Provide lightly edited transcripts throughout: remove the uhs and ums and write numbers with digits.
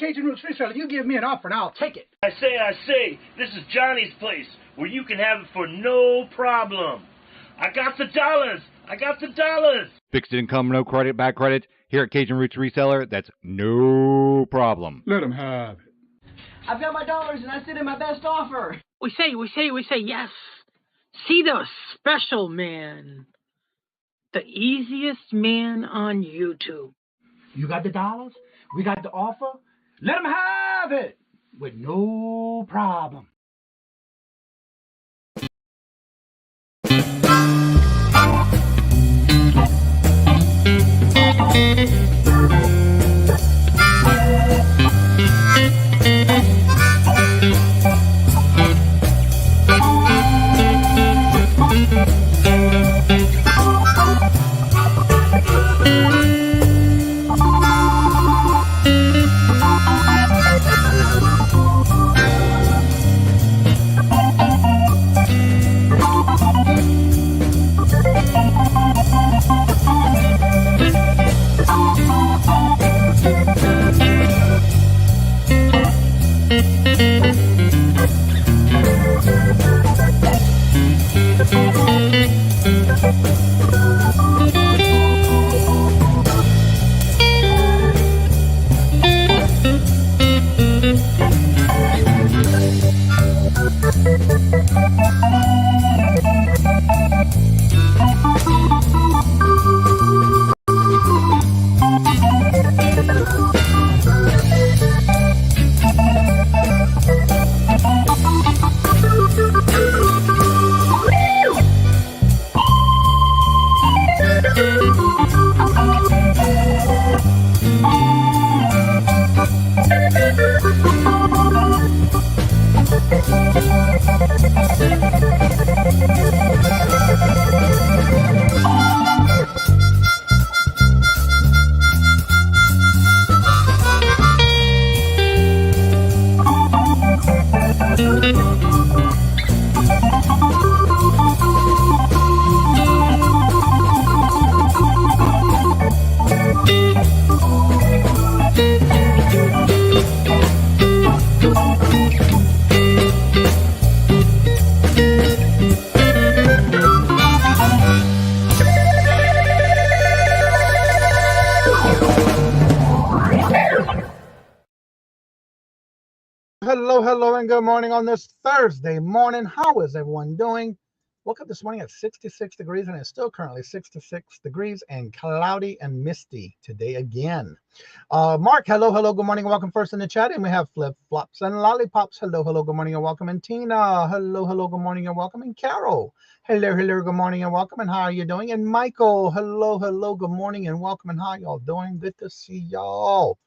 Cajun Roots Reseller. You give me an offer and I'll take it. I say, this is Johnny's place, where you can have it for no problem. I got the dollars. Fixed income, no credit, bad credit. Here at Cajun Roots Reseller, that's no problem. Let them have it. I've got my dollars and I sit in my best offer. We say yes. See the special man. The easiest man on YouTube. You got the dollars? We got the offer? Let them have it with no problem. Hello, and good morning on this Thursday morning. How is everyone doing? Woke up this morning at 66 degrees, and it's still currently 66 degrees and cloudy and misty today again. Mark, hello, good morning and welcome first in the chat. And we have Flip Flops and Lollipops. Hello, good morning and welcome. And Tina, hello, good morning and welcome. And Carol, hello, good morning and welcome. And how are you doing? And Michael, hello, good morning and welcome. And how y'all doing? Good to see y'all.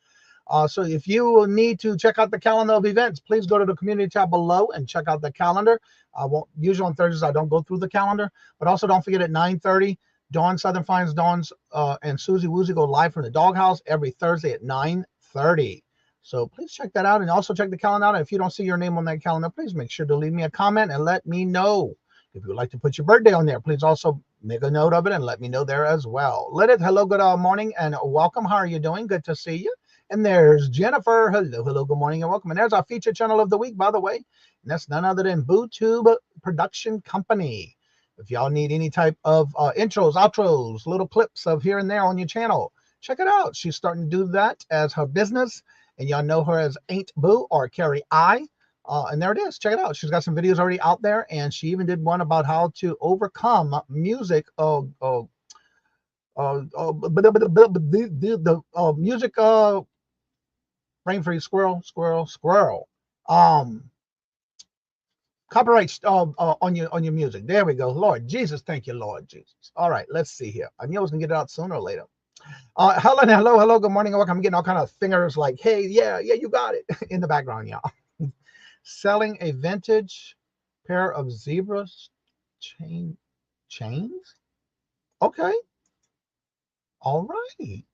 So if you need to check out the calendar of events, please go to the community tab below and check out the calendar. I won't, usually on Thursdays, I don't go through the calendar, but also don't forget at 9:30, Dawn Southern Finds Dawn's and Susie Woozy go live from the doghouse every Thursday at 9:30. So please check that out, and also check the calendar out. If you don't see your name on that calendar, please make sure to leave me a comment and let me know. If you would like to put your birthday on there, please also make a note of it and let me know there as well. Hello, good morning and welcome. How are you doing? Good to see you. And there's Jennifer. Hello, good morning and welcome. And there's our featured channel of the week, by the way. And that's none other than BooTube Production Company. If y'all need any type of intros, outros, little clips of here and there on your channel, check it out. She's starting to do that as her business. And y'all know her as Ain't Boo or Carrie I. And there it is. Check it out. She's got some videos already out there. And she even did one about how to overcome music. Music brain freeze, squirrel. Copyright on your music. There we go. Lord Jesus, thank you, Lord Jesus. All right, let's see here. I knew I was gonna get it out sooner or later. Helen, hello, good morning and welcome. I'm getting all kind of fingers like, hey, yeah, you got it in the background, y'all. Selling a vintage pair of zebras chains. Okay. All right.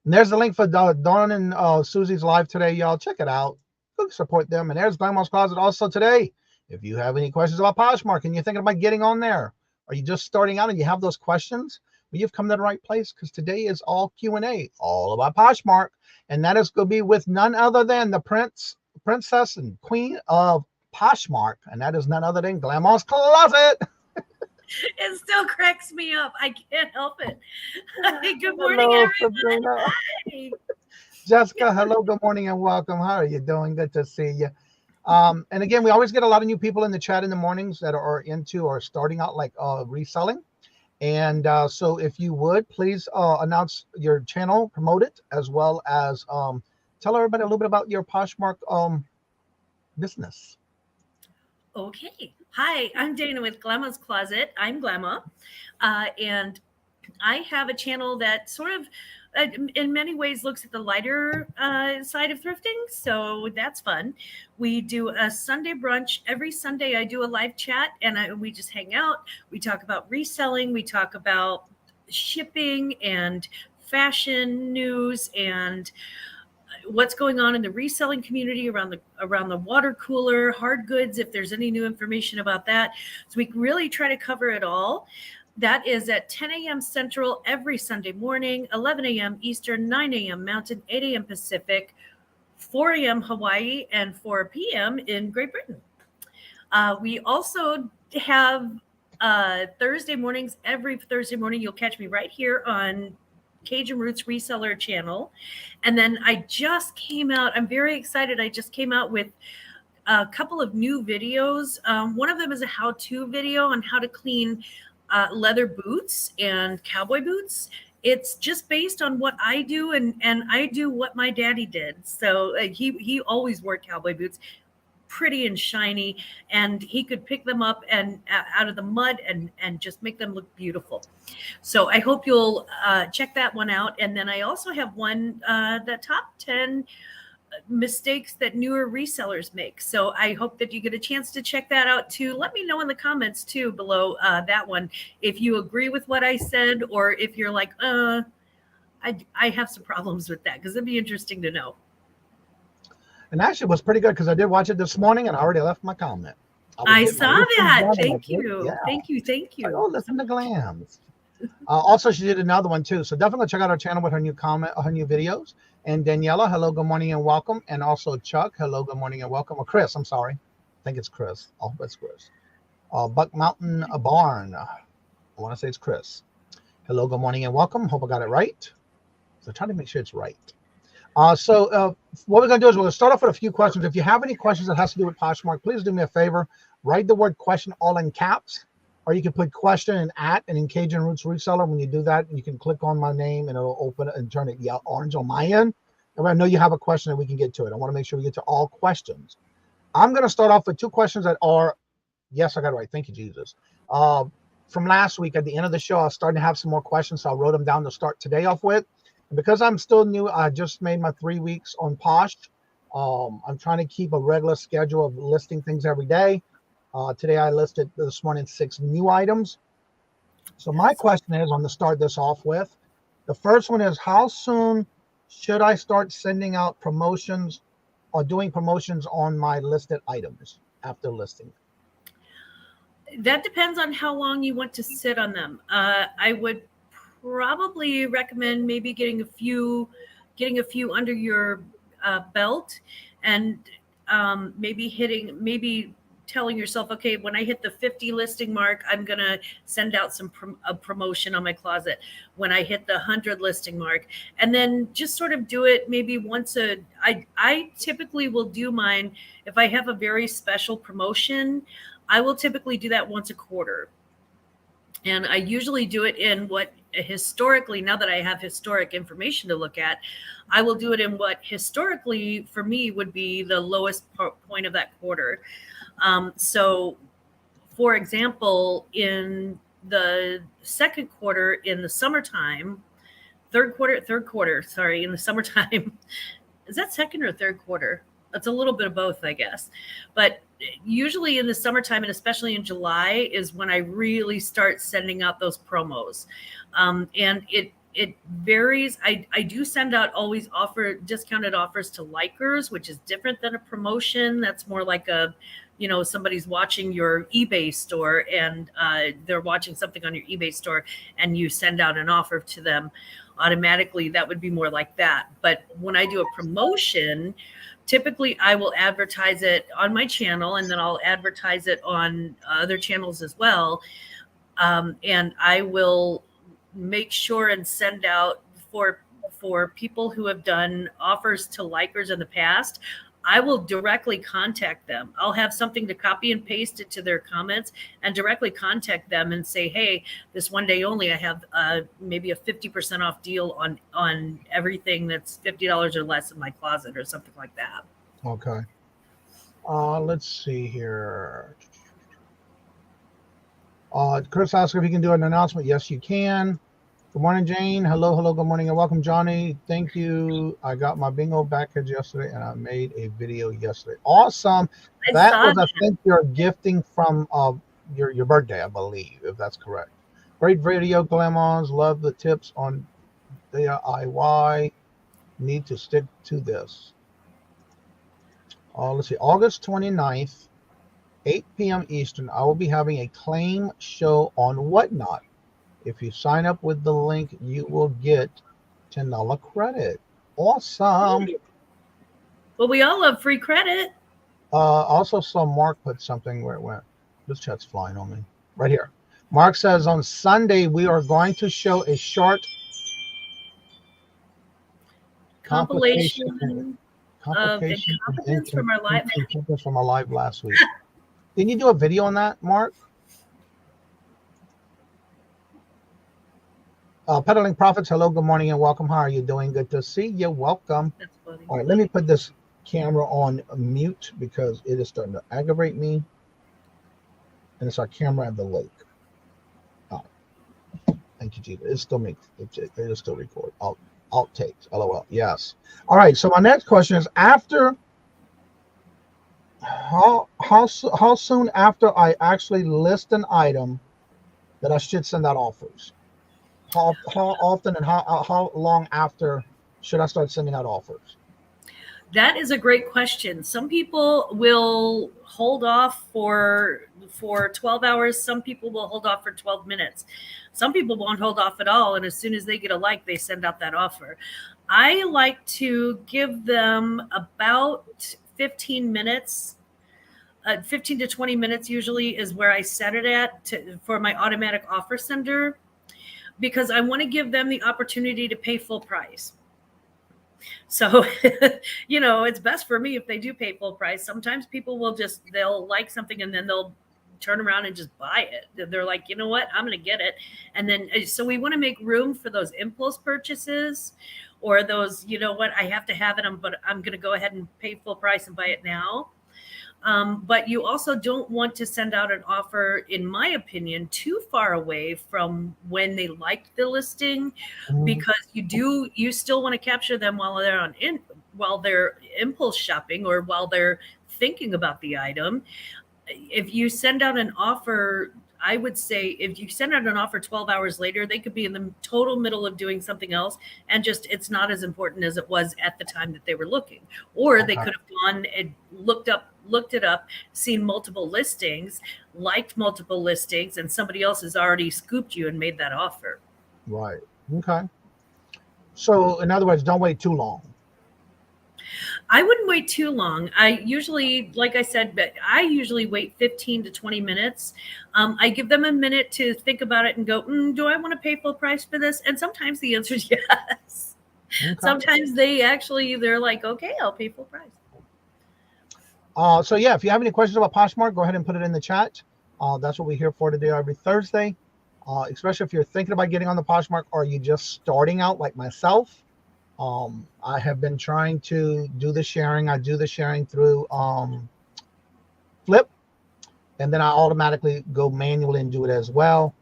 And there's the link for Dawn and Susie's live today, y'all. Check it out. Go support them. And there's Glammaz Closet also today. If you have any questions about Poshmark and you're thinking about getting on there, or you just starting out and you have those questions, Well, you've come to the right place, because today is all Q&A, all about Poshmark, and that is going to be with none other than the princess and queen of Poshmark, and that is none other than Glammaz Closet. It still cracks me up. I can't help it. Good morning, Hello, everyone. Sabrina. Hi. Jessica, hello, good morning, and welcome. How are you doing? Good to see you. And again, we always get a lot of new people in the chat in the mornings that are into or starting out like reselling. And so if you would, please announce your channel, promote it, as well as tell everybody a little bit about your Poshmark business. Okay. Hi, I'm Dana with Glammaz Closet. I'm Glammaz. And I have a channel that sort of, in many ways, looks at the lighter side of thrifting. So that's fun. We do a Sunday brunch. Every Sunday, I do a live chat, and we just hang out. We talk about reselling. We talk about shipping and fashion news and what's going on in the reselling community around the water cooler, hard goods, if there's any new information about that. So we really try to cover it all. That is at 10 a.m. Central every Sunday morning, 11 a.m. Eastern, 9 a.m. Mountain, 8 a.m. Pacific, 4 a.m. Hawaii, and 4 p.m. in Great Britain. We also have Thursday mornings. Every Thursday morning, you'll catch me right here on Kajun Roots Reseller channel. And then I just came out, I'm very excited. I just came out with a couple of new videos. One of them is a how-to video on how to clean leather boots and cowboy boots. It's just based on what I do, and I do what my daddy did. So he always wore cowboy boots, pretty and shiny, and he could pick them up and out of the mud and just make them look beautiful. So I hope you'll check that one out. And then I also have one, the top 10 mistakes that newer resellers make. So I hope that you get a chance to check that out too. Let me know in the comments too below that one if you agree with what I said, or if you're like, I have some problems with that, because it'd be interesting to know. And actually, it was pretty good, because I did watch it this morning, and I already left my comment. I saw that. Thank you. Yeah. Thank you. Thank you. Like, oh, listen to Glammaz. Also, she did another one too. So definitely check out our channel with her new videos. And Daniela, hello, good morning, and welcome. And also Chuck, hello, good morning, and welcome. Or Chris, I'm sorry. I think it's Chris. Oh, it's Chris. Buck Mountain Barn. I want to say it's Chris. Hello, good morning, and welcome. Hope I got it right. So try to make sure it's right. So what we're going to do is we're going to start off with a few questions. If you have any questions that has to do with Poshmark, please do me a favor. Write the word question all in caps, or you can put question and @ and in Kajun Roots Reseller. When you do that, you can click on my name and it'll open it and turn it orange on my end. And I know you have a question, and we can get to it. I want to make sure we get to all questions. I'm going to start off with two questions that are, yes, I got it right. Thank you, Jesus. From last week at the end of the show, I was starting to have some more questions, so I wrote them down to start today off with. And because I'm still new, I just made my 3 weeks on Posh. I'm trying to keep a regular schedule of listing things every day. Today I listed this morning 6 new items. So my question is, I'm going to start this off with. The first one is, how soon should I start sending out promotions or doing promotions on my listed items after listing? That depends on how long you want to sit on them. I would probably recommend maybe getting a few under your belt, and maybe telling yourself, okay, when I hit the 50 listing mark, I'm gonna send out a promotion on my closet. When I hit the 100 listing mark, and then just sort of do it maybe once I typically will do mine if I have a very special promotion. I will typically do that once a quarter. And I usually do it in what historically, now that I have historic information to look at, I will do it in what historically for me would be the lowest point of that quarter. So for example, in the second quarter, in the summertime, in the summertime, is that second or third quarter? It's a little bit of both, I guess. But usually in the summertime, and especially in July, is when I really start sending out those promos. And it varies. I do send out always discounted offers to likers, which is different than a promotion. That's more like a somebody's watching your eBay store and they're watching something on your eBay store and you send out an offer to them automatically, that would be more like that. But when I do a promotion, typically I will advertise it on my channel and then I'll advertise it on other channels as well. And I will make sure and send out for people who have done offers to likers in the past, I will directly contact them. I'll have something to copy and paste it to their comments and directly contact them and say, hey, this one day only, I have maybe a 50% off deal on everything that's $50 or less in my closet or something like that. Okay. Let's see here. Chris asked if you can do an announcement. Yes, you can. Good morning, Jane. Hello, good morning, and welcome, Johnny. Thank you. I got my bingo package yesterday, and I made a video yesterday. Awesome. That was, I think, your gifting from your birthday, I believe, if that's correct. Great video, Glammaz. Love the tips on DIY. Need to stick to this. Let's see, August 29th, 8 p.m. Eastern, I will be having a claim show on Whatnot. If you sign up with the link, you will get $10 credit. Awesome. Well, we all love free credit. Also saw Mark put something where it went. This chat's flying on me. Right here. Mark says on Sunday, we are going to show a short compilation of incompetence from our live. From our live last week. Didn't you do a video on that, Mark? Peddling Profits, hello, good morning, and welcome. How are you doing? Good to see you. Welcome. That's funny. All right, let me put this camera on mute because it is starting to aggravate me. And it's our camera at the lake. Oh, thank you, Jesus. It still makes it'll still record. Outtakes. LOL. Yes. All right. So my next question is: after how soon after I actually list an item that I should send out offers? How often and how long after should I start sending out offers? That is a great question. Some people will hold off for 12 hours. Some people will hold off for 12 minutes. Some people won't hold off at all. And as soon as they get a like, they send out that offer. I like to give them about 15 minutes. 15 to 20 minutes usually is where I set it at for my automatic offer sender, because I want to give them the opportunity to pay full price. So, it's best for me if they do pay full price. Sometimes people they'll like something and then they'll turn around and just buy it. They're like, you know what, I'm going to get it. And then, so we want to make room for those impulse purchases or those, you know what, I have to have it, but I'm going to go ahead and pay full price and buy it now. But you also don't want to send out an offer, in my opinion, too far away from when they liked the listing, because you still want to capture them while they're impulse shopping or while they're thinking about the item. If you send out an offer, I would say if you send out an offer 12 hours later, they could be in the total middle of doing something else, and it's not as important as it was at the time that they were looking. Or they could have gone and looked it up, seen multiple listings, liked multiple listings, and somebody else has already scooped you and made that offer. Right. Okay. So in other words, don't wait too long. I wouldn't wait too long. I usually, like I said, but I usually wait 15 to 20 minutes. I give them a minute to think about it and go, do I want to pay full price for this? And sometimes the answer is yes. Okay. Sometimes they're like, okay, I'll pay full price. So yeah, if you have any questions about Poshmark, go ahead and put it in the chat. That's what we're here for today, every Thursday. Especially if you're thinking about getting on the Poshmark or you just starting out like myself. I have been trying to do the sharing. I do the sharing through Flip, and then I automatically go manually and do it as well,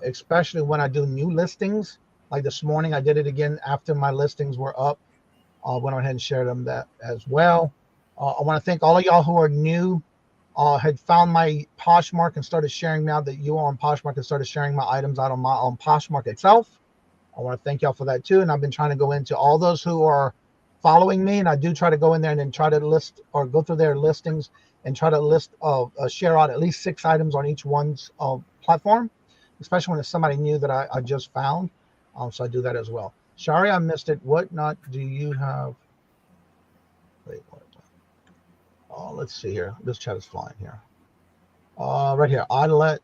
especially when I do new listings. Like this morning, I did it again after my listings were up. Went ahead and shared them that as well. I want to thank all of y'all who are new, had found my Poshmark and started sharing now that you are on Poshmark and started sharing my items out on Poshmark itself. I want to thank y'all for that too. And I've been trying to go into all those who are following me, and I do try to go in there and then try to list or go through their listings and try to list share out at least 6 items on each one's platform, especially when it's somebody new that I just found. So I do that as well. Shari, I missed it. What not do you have? Wait, what? Oh, let's see here. This chat is flying here. Right here. I let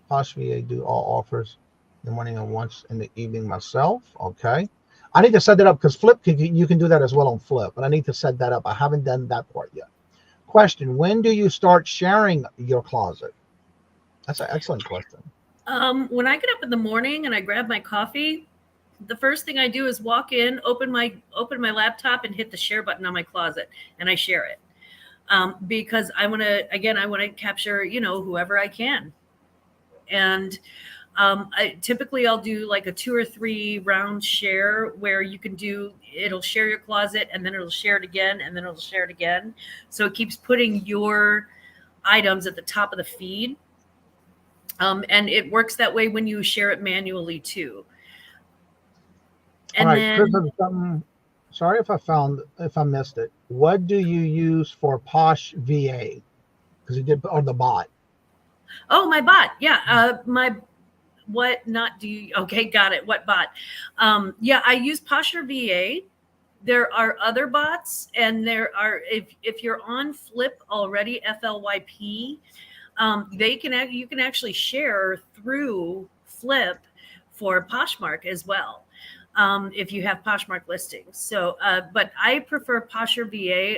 Posh VA do all offers in the morning and once in the evening myself. Okay. I need to set that up because Flip, you can do that as well on Flip, but I need to set that up. I haven't done that part yet. Question: when do you start sharing your closet? That's an excellent question. When I get up in the morning and I grab my coffee, the first thing I do is walk in, open my laptop, and hit the share button on my closet, and I share it. Because I want to capture, whoever I can. And I'll do like a 2 or 3 round share where it'll share your closet, and then it'll share it again, and then it'll share it again. So it keeps putting your items at the top of the feed. And it works that way when you share it manually too. And all right, then, Chris, sorry if I missed it. What do you use for Posh VA? Because you did, or the bot. Oh, my bot. Yeah. What not do you, okay, got it. What bot? Yeah, I use Posher VA. There are other bots, and there are, if you're on Flip already, FLYP, you can actually share through Flip for Poshmark as well. If you have Poshmark listings. So, but I prefer Posher VA.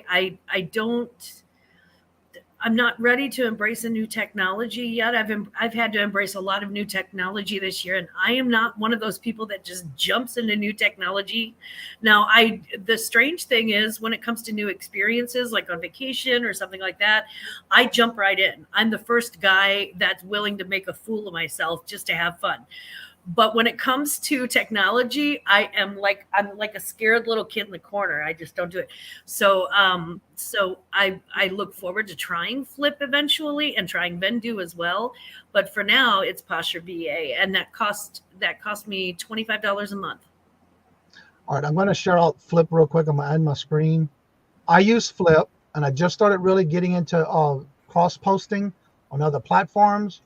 I'm not ready to embrace a new technology yet. I've had to embrace a lot of new technology this year, and I am not one of those people that just jumps into new technology. Now, the strange thing is when it comes to new experiences, like on vacation or something like that, I jump right in. I'm the first guy that's willing to make a fool of myself just to have fun. But when it comes to technology, I'm like a scared little kid in the corner. I just don't do it. So I look forward to trying Flip eventually and trying Vendu as well. But for now, it's Posher VA, and that cost me $25 a month. All right, I'm going to share out Flip real quick. I'm going to end my screen. I use Flip, and I just started really getting into cross posting on other platforms.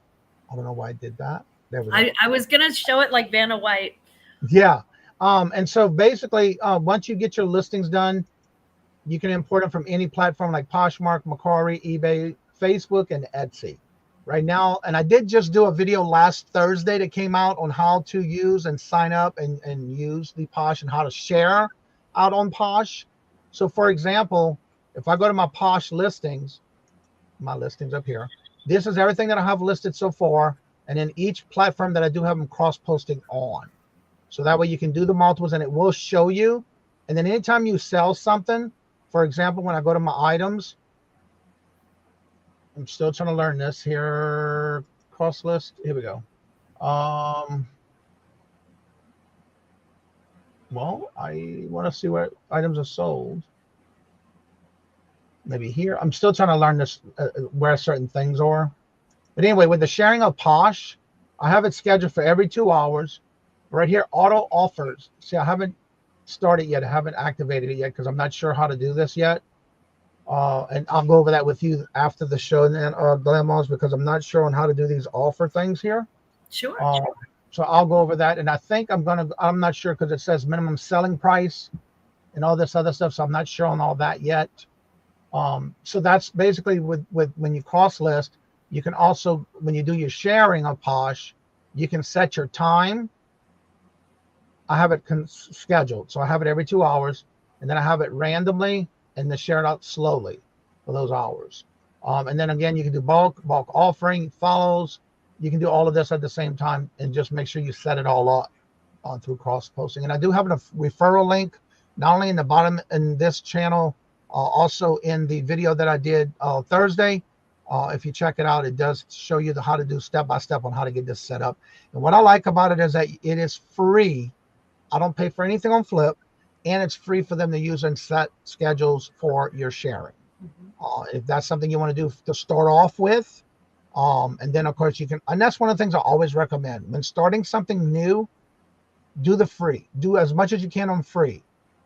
I don't know why I did that. I was going to show it like Vanna White. Yeah. And so basically, once you get your listings done, you can import them from any platform like Poshmark, Mercari, eBay, Facebook, and Etsy. Right now, and I did just do a video last Thursday that came out on how to use and sign up and use the Posh and how to share out on Posh. So for example, if I go to my Posh listings, my listings up here, this is everything that I have listed so far. And then each platform that I do have them cross-posting on. So that way you can do the multiples and it will show you. And then anytime you sell something, for example, when I go to my items, I'm still trying to learn this here. Cross list. Here we go. Well, I want to see where items are sold. Maybe here. I'm still trying to learn this, where certain things are. But anyway, with the sharing of Posh, I have it scheduled for every 2 hours. Right here, auto offers. See, I haven't started yet. I haven't activated it yet because I'm not sure how to do this yet. And I'll go over that with you after the show, and then Glammaz, because I'm not sure on how to do these offer things here. Sure. So I'll go over that, and I think I'm not sure because it says minimum selling price and all this other stuff. So I'm not sure on all that yet. So that's basically with when you cross list. You can also, when you do your sharing of Posh, you can set your time. I have it scheduled. So I have it every 2 hours, and then I have it randomly and then share it out slowly for those hours. And then again, you can do bulk offering, follows. You can do all of this at the same time and just make sure you set it all up through cross posting. And I do have a referral link, not only in the bottom in this channel, also in the video that I did Thursday. If you check it out, it does show you how to do step-by-step on how to get this set up. And what I like about it is that it is free. I don't pay for anything on Flip, and it's free for them to use and set schedules for your sharing. If that's something you want to do to start off with, and then of course you can, and that's one of the things I always recommend. When starting something new, do the free. Do as much as you can on free.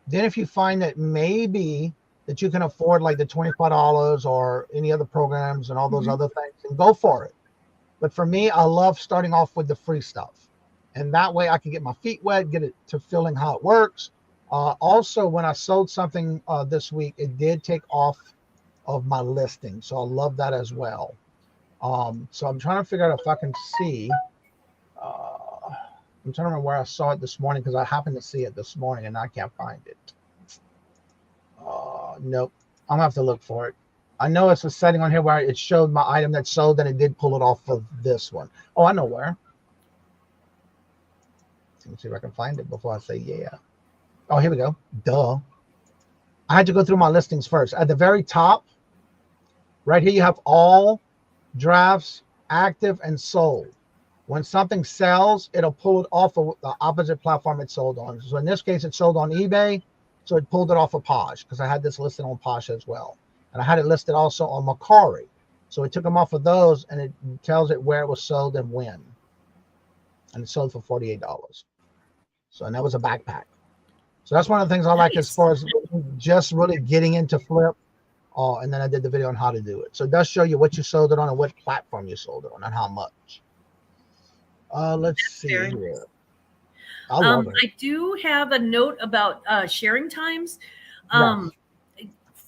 Then if you find that maybe that you can afford, like the $25 or any other programs and all those other things, and go for it. But for me, I love starting off with the free stuff. And that way I can get my feet wet, get it to feeling how it works. Also, when I sold something this week, it did take off of my listing. So I love that as well. So I'm trying to figure out if I can see. I'm trying to remember where I saw it this morning because I happened to see it this morning and I can't find it. Nope. I'm gonna have to look for it. I know it's a setting on here where it showed my item that sold, and it did pull it off of this one. Oh, I know where. Let's see if I can find it before I say yeah. Oh, here we go. Duh. I had to go through my listings first. At the very top, right here, you have all drafts, active, and sold. When something sells, it'll pull it off of the opposite platform it sold on. So in this case, it sold on eBay. So it pulled it off of Posh because I had this listed on Posh as well. And I had it listed also on Mercari. So it took them off of those, and it tells it where it was sold and when. And it sold for $48. So, and that was a backpack. So that's one of the things I like as far as just really getting into flip. And then I did the video on how to do it. So it does show you what you sold it on and what platform you sold it on and how much. Let's see here. I do have a note about sharing times.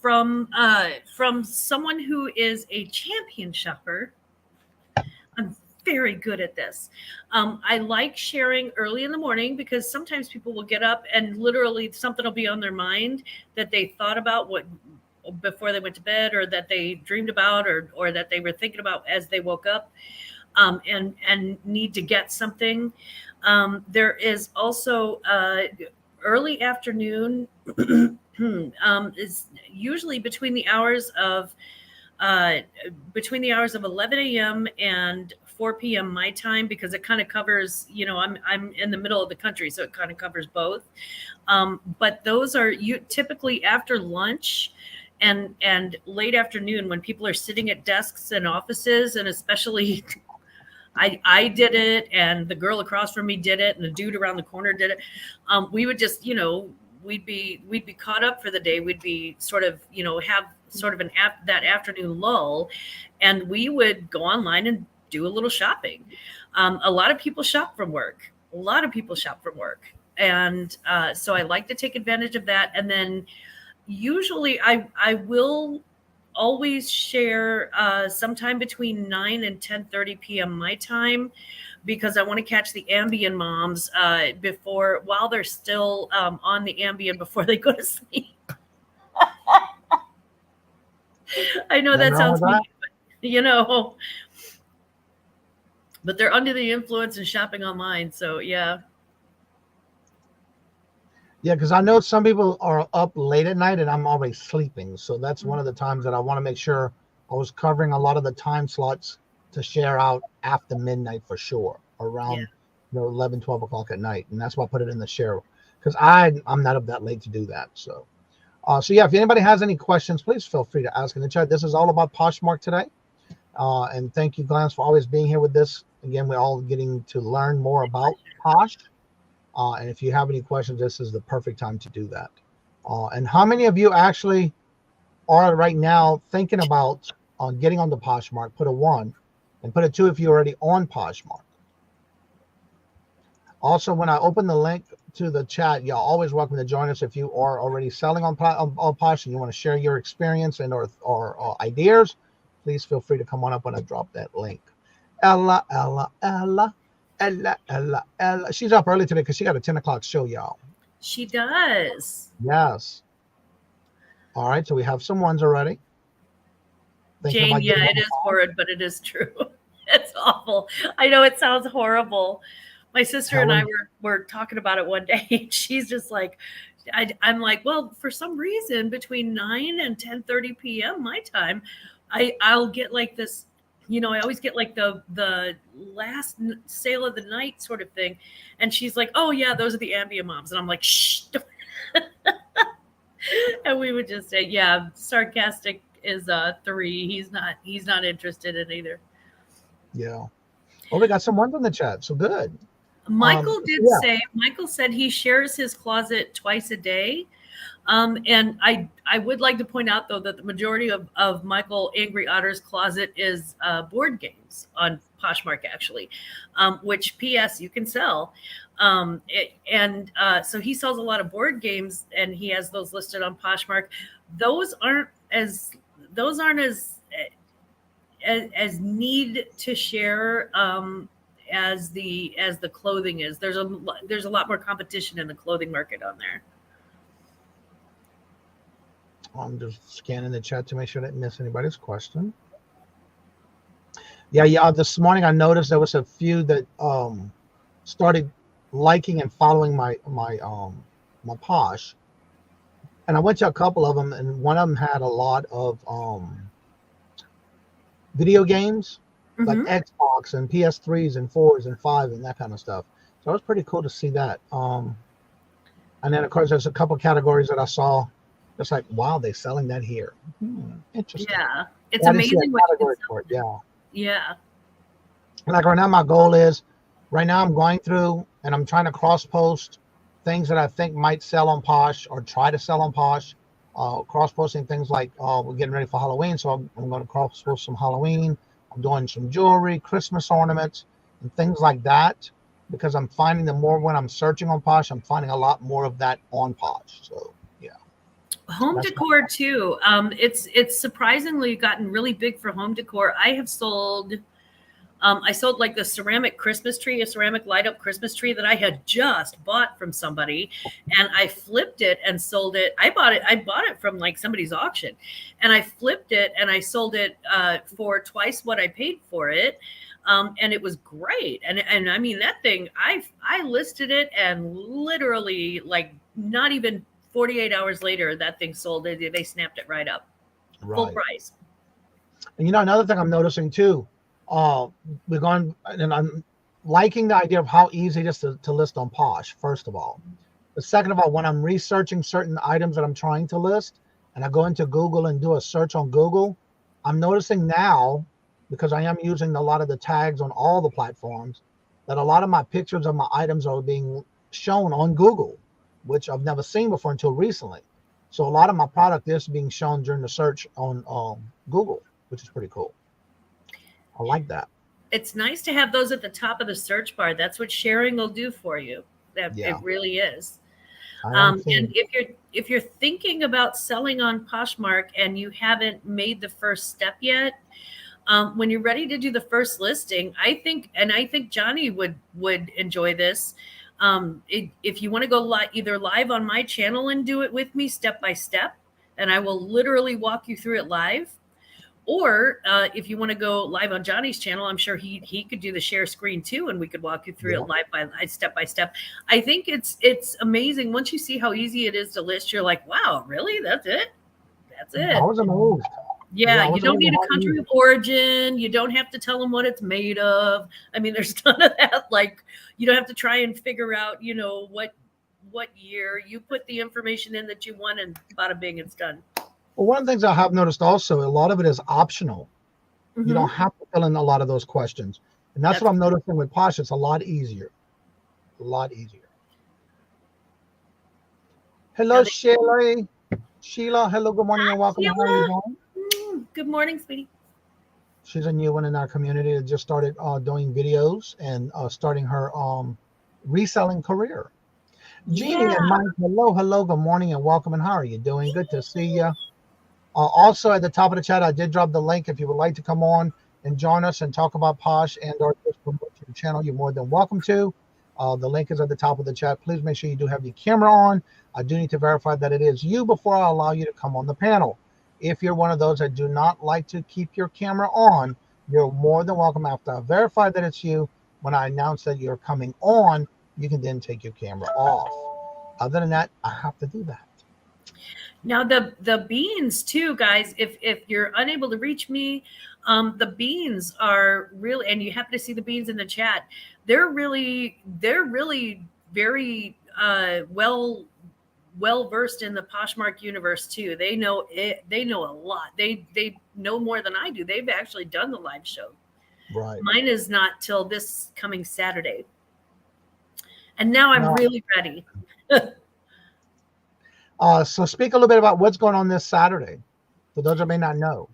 From someone who is a champion shopper. I'm very good at this. I like sharing early in the morning because sometimes people will get up and literally something will be on their mind that they thought about before they went to bed, or that they dreamed about, or that they were thinking about as they woke up, and need to get something. There is also early afternoon. Is usually between the hours of 11 a.m. and 4 p.m. my time, because it kind of covers, I'm in the middle of the country, so it kind of covers both. But those are typically after lunch and late afternoon when people are sitting at desks and offices, and especially I did it, and the girl across from me did it, and the dude around the corner did it. We would just, we'd be caught up for the day. We'd be sort of, have sort of that afternoon lull, and we would go online and do a little shopping. A lot of people shop from work. And so I like to take advantage of that. And then usually I will always share sometime between 9 and 10:30 p.m. my time, because I want to catch the Ambien moms while they're still on the Ambien before they go to sleep. I know that sounds mean, but, but they're under the influence and shopping online. So yeah. Yeah, because I know some people are up late at night and I'm always sleeping. So that's one of the times that I want to make sure I was covering a lot of the time slots to share out after midnight for sure, around 11, 12 o'clock at night. And that's why I put it in the share, because I'm not up that late to do that. So, yeah, if anybody has any questions, please feel free to ask in the chat. This is all about Poshmark today. And thank you, Glammaz, for always being here with this. Again, we're all getting to learn more about Posh. And if you have any questions, this is the perfect time to do that. And how many of you actually are right now thinking about getting on the Poshmark? Put a 1, and put a 2 if you're already on Poshmark. Also, when I open the link to the chat, you're always welcome to join us if you are already selling on Posh and you want to share your experience and or ideas. Please feel free to come on up when I drop that link. Ella. She's up early today because she got a 10 o'clock show, y'all. She does. Yes. All right, so we have some ones already. Jane, yeah, it is horrid, but it is true. It's awful. I know it sounds horrible. My sister and I were talking about it one day, and she's just like, I'm like, well, for some reason, between 9 and 10:30 p.m. my time, I'll get like this. I always get like the last sale of the night sort of thing. And she's like, oh yeah, those are the Ambien moms. And I'm like, shh. And we would just say, yeah, sarcastic is 3. He's not interested in either. Yeah. Oh, we got some ones in the chat. So good. Michael Michael said he shares his closet twice a day. And I would like to point out, though, that the majority of Michael Angry Otter's closet is board games on Poshmark, actually, which, P.S., you can sell. So he sells a lot of board games, and he has those listed on Poshmark. Those aren't as need to share as the clothing is. There's a lot more competition in the clothing market on there. I'm just scanning the chat to make sure I didn't miss anybody's question. Yeah. This morning I noticed there was a few that started liking and following my Posh, and I went to a couple of them, and one of them had a lot of video games, like Xbox and PS3s and 4s and 5s and that kind of stuff. So it was pretty cool to see that. And then of course there's a couple categories that I saw. It's like, wow, they're selling that here. Interesting. Yeah, it's amazing what you can sell. For it. Yeah. Yeah. Like right now, my goal is, right now I'm going through and I'm trying to cross post things that I think might sell on Posh or try to sell on Posh. Cross posting things like we're getting ready for Halloween, so I'm going to cross post some Halloween. I'm doing some jewelry, Christmas ornaments, and things like that, because I'm finding the more when I'm searching on Posh, I'm finding a lot more of that on Posh. So yeah. Home decor too. It's surprisingly gotten really big for home decor. I have sold. I sold like the ceramic Christmas tree, a ceramic light up Christmas tree that I had just bought from somebody, and I flipped it and sold it. I bought it from like somebody's auction, and I flipped it and I sold it for twice what I paid for it. And it was great. And I mean, that thing, I listed it, and literally like not even 48 hours later, that thing sold. They snapped it right up, full price. And another thing I'm noticing too, we're going, and I'm liking the idea of how easy it is to list on Posh, first of all. But second of all, when I'm researching certain items that I'm trying to list, and I go into Google and do a search on Google, I'm noticing now, because I am using a lot of the tags on all the platforms, that a lot of my pictures of my items are being shown on Google, which I've never seen before until recently. So a lot of my product is being shown during the search on Google, which is pretty cool. I like that. It's nice to have those at the top of the search bar. That's what sharing will do for you. It really is. And if you're thinking about selling on Poshmark and you haven't made the first step yet, when you're ready to do the first listing, I think Johnny would enjoy this. If you want to go either live on my channel and do it with me step by step, and I will literally walk you through it live. Or if you want to go live on Johnny's channel, I'm sure he could do the share screen too, and we could walk you through it live by step by step. I think it's amazing. Once you see how easy it is to list, you're like, wow, really? That's it? That's it. I was amazed. Yeah, you don't need a country of origin. You don't have to tell them what it's made of. I mean, there's none of that. Like, you don't have to try and figure out, what year. You put the information in that you want, and bada bing, it's done. Well, one of the things I have noticed also, a lot of it is optional. You don't have to fill in a lot of those questions. And that's what I'm noticing with Posh. It's a lot easier. A lot easier. Hello, Sheila. Sheila, hello, good morning, and welcome. How are you doing? Good morning, sweetie. She's a new one in our community that just started doing videos and starting her reselling career. Jeannie and Mike, hello, good morning, and welcome. And how are you doing? Good to see you. Also, at the top of the chat, I did drop the link. If you would like to come on and join us and talk about Posh and or just promote your channel, you're more than welcome to. The link is at the top of the chat. Please make sure you do have your camera on. I do need to verify that it is you before I allow you to come on the panel. If you're one of those that do not like to keep your camera on, you're more than welcome. After I verify that it's you, when I announce that you're coming on, you can then take your camera off. Other than that, I have to do that. Now the beans too, guys, if you're unable to reach me, the beans are really, and you happen to see the beans in the chat, they're really very well versed in the Poshmark universe too. They know a lot. They know more than I do. They've actually done the live show. Right. Mine is not till this coming Saturday. And now I'm really ready. So speak a little bit about what's going on this Saturday, for those that may not know.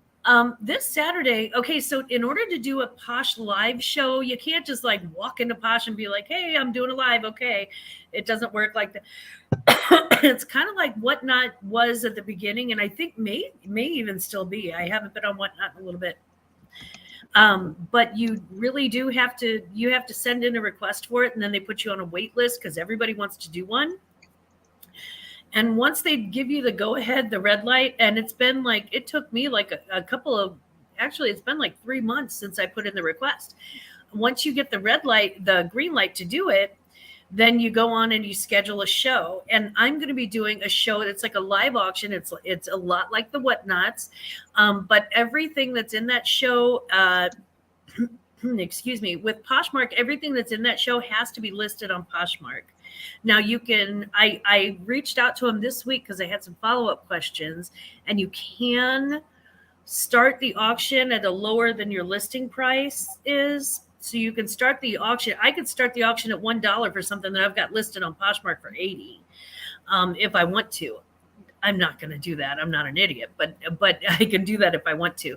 This Saturday, okay, so in order to do a Posh live show, you can't just like walk into Posh and be like, hey, I'm doing a live, okay. It doesn't work like that. It's kind of like Whatnot was at the beginning, and I think may even still be. I haven't been on Whatnot in a little bit. But you really do have to send in a request for it, and then they put you on a wait list because everybody wants to do one. And once they give you the go ahead, the red light, and it's been like, it took me like a couple of, actually it's been like 3 months since I put in the request. Once you get the red light, the green light to do it, then you go on and you schedule a show. And I'm going to be doing a show that's like a live auction. It's a lot like the Whatnots, but everything that's in that show, excuse me, with Poshmark, everything that's in that show has to be listed on Poshmark. Now you can, I reached out to him this week because I had some follow-up questions, and you can start the auction at a lower than your listing price is. So you can start the auction. I could start the auction at $1 for something that I've got listed on Poshmark for $80, if I want to. I'm not going to do that. I'm not an idiot, but I can do that if I want to.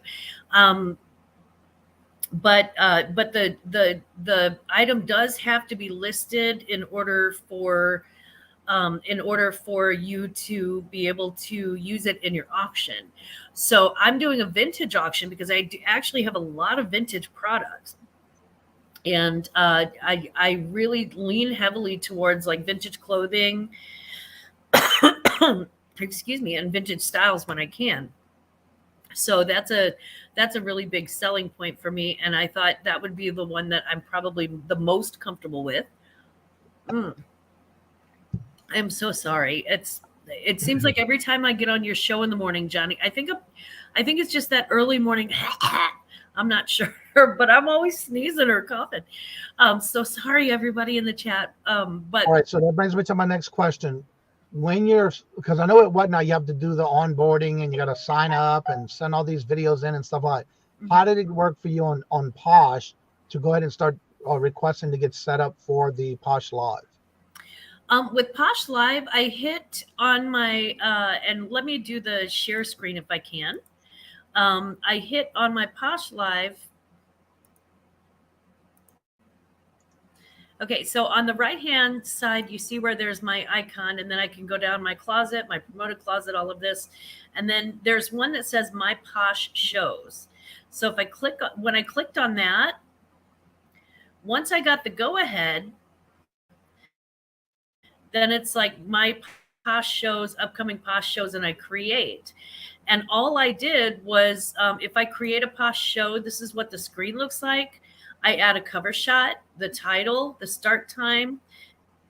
But the item does have to be listed in order for you to be able to use it in your auction. So I'm doing a vintage auction because I actually have a lot of vintage products. And I really lean heavily towards like vintage clothing, excuse me, and vintage styles when I can. So that's a really big selling point for me. And I thought that would be the one that I'm probably the most comfortable with. I'm so sorry. It seems like every time I get on your show in the morning, Johnny, I think it's just that early morning. I'm not sure, but I'm always sneezing or coughing. So sorry, everybody in the chat. But all right, so that brings me to my next question. When because I know at Whatnot you have to do the onboarding and you got to sign up and send all these videos in and stuff like that. How did it work for you on Posh to go ahead and start requesting to get set up for the Posh Live? With Posh Live, I hit on my, and let me do the share screen if I can. I hit on my Posh Live. Okay, so on the right-hand side, you see where there's my icon, and then I can go down my closet, my promoted closet, all of this. And then there's one that says My Posh Shows. So if I when I clicked on that, once I got the go-ahead, then it's like My Posh Shows, upcoming Posh Shows, and I create. And all I did was, if I create a Posh show, this is what the screen looks like. I add a cover shot, the title, the start time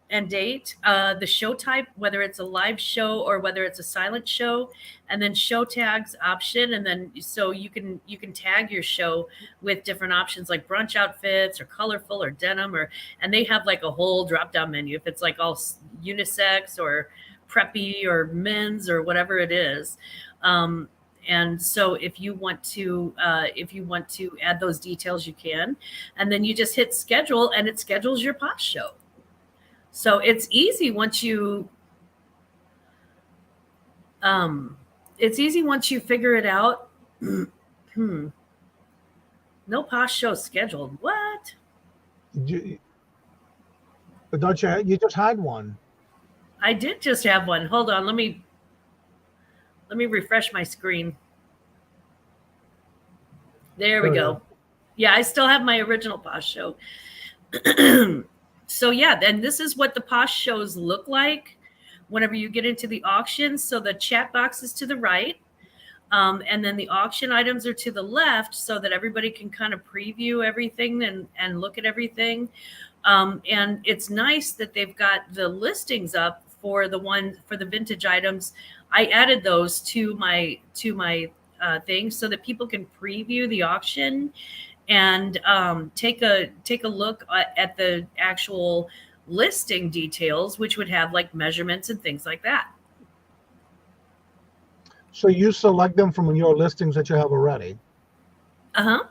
and date, the show type, whether it's a live show or whether it's a silent show, and then show tags option. And then so you can tag your show with different options like brunch outfits or colorful or denim, and they have like a whole drop down menu if it's like all unisex or preppy or men's or whatever it is. And so if you want to add those details, you can, and then you just hit schedule and it schedules your Posh show. So it's easy once you figure it out. No Posh show scheduled. What? Don't you just had one? I did just have one. Hold on, let me refresh my screen. There we go. Yeah, I still have my original Posh show. So yeah, then this is what the Posh shows look like whenever you get into the auction. So the chat box is to the right. And then the auction items are to the left so that everybody can kind of preview everything and look at everything. And it's nice that they've got the listings up for the vintage items. I added those to my thing so that people can preview the auction and take a look at the actual listing details, which would have like measurements and things like that. So you select them from your listings that you have already. Uh-huh.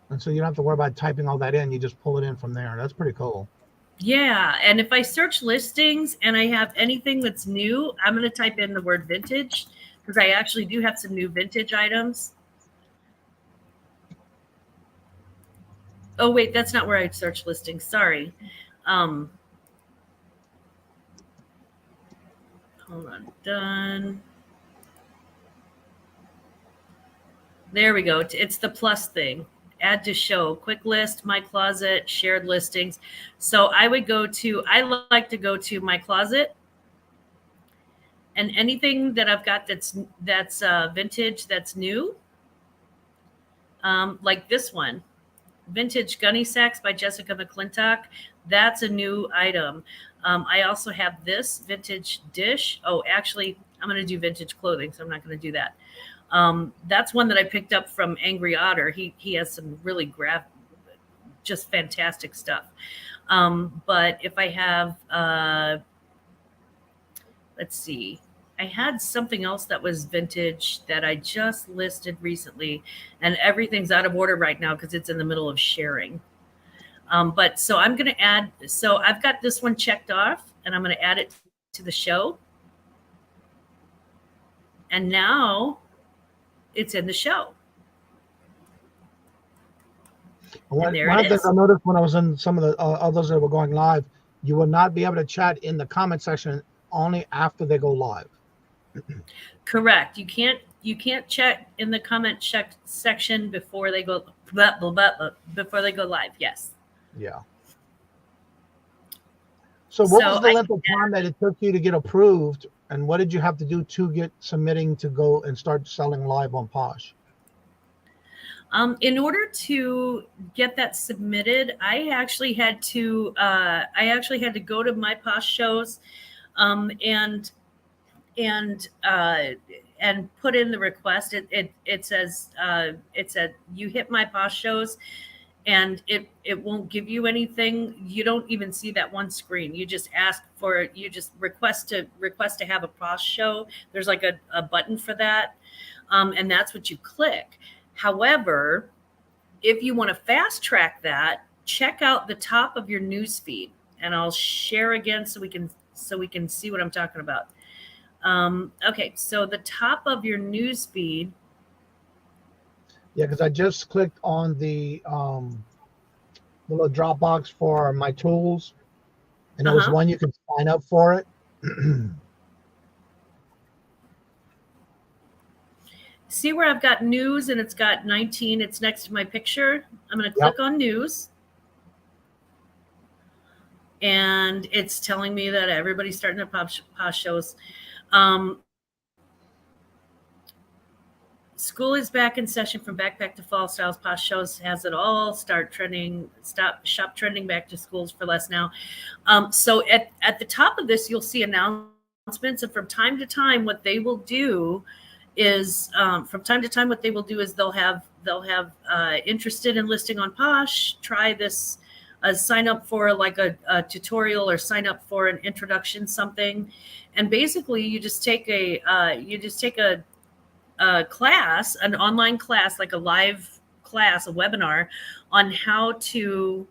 And so you don't have to worry about typing all that in. You just pull it in from there. That's pretty cool. Yeah, and if I search listings and I have anything that's new, I'm going to type in the word vintage because I actually do have some new vintage items. Oh, wait, that's not where I search listings. Sorry. Hold on. Done. There we go. It's the plus thing. Add to show, quick list, my closet, shared listings. So I would go to, I like to go to my closet, and anything that I've got that's vintage, that's new, like this one, vintage gunny sacks by Jessica McClintock. That's a new item. I also have this vintage dish. Oh, actually, I'm going to do vintage clothing, so I'm not going to do that. That's one that I picked up from Angry Otter. He has some really just fantastic stuff. But if I have, let's see, I had something else that was vintage that I just listed recently, and everything's out of order right now because it's in the middle of sharing. But so I'm going to add, so I've got this one checked off, and I'm going to add it to the show. And now it's in the show. One of the things I noticed when I was in some of the others that were going live, you will not be able to chat in the comment section only after they go live. Correct. You can't chat in the comment section before they go live. Yes. Yeah. So what was the length of time that it took you to get approved, and what did you have to do to get submitting to go and start selling live on Posh? In order to get that submitted, I actually had to go to my Posh shows, and put in the request. It said you hit my Posh shows, and it won't give you anything. You don't even see that one screen. You just ask for it. You just request to have a Posh show. There's like a button for that, and that's what you click. However, if you want to fast track that, check out the top of your news feed, and I'll share again so we can see what I'm talking about. Okay, so the top of your news feed. Yeah, because I just clicked on the little drop box for my tools, and there was one you can sign up for it. See where I've got news and it's got 19. It's next to my picture. I'm going to click on news. And it's telling me that everybody's starting their Posh shows. School is back in session from backpack to fall styles. Posh shows has it all. Shop trending back to schools for less now. So at the top of this, you'll see announcements. And from time to time, what they will do is they'll have interested in listing on Posh, try this, sign up for like a tutorial or sign up for an introduction something, and basically you just take a class, an online class, like a live class, a webinar on how to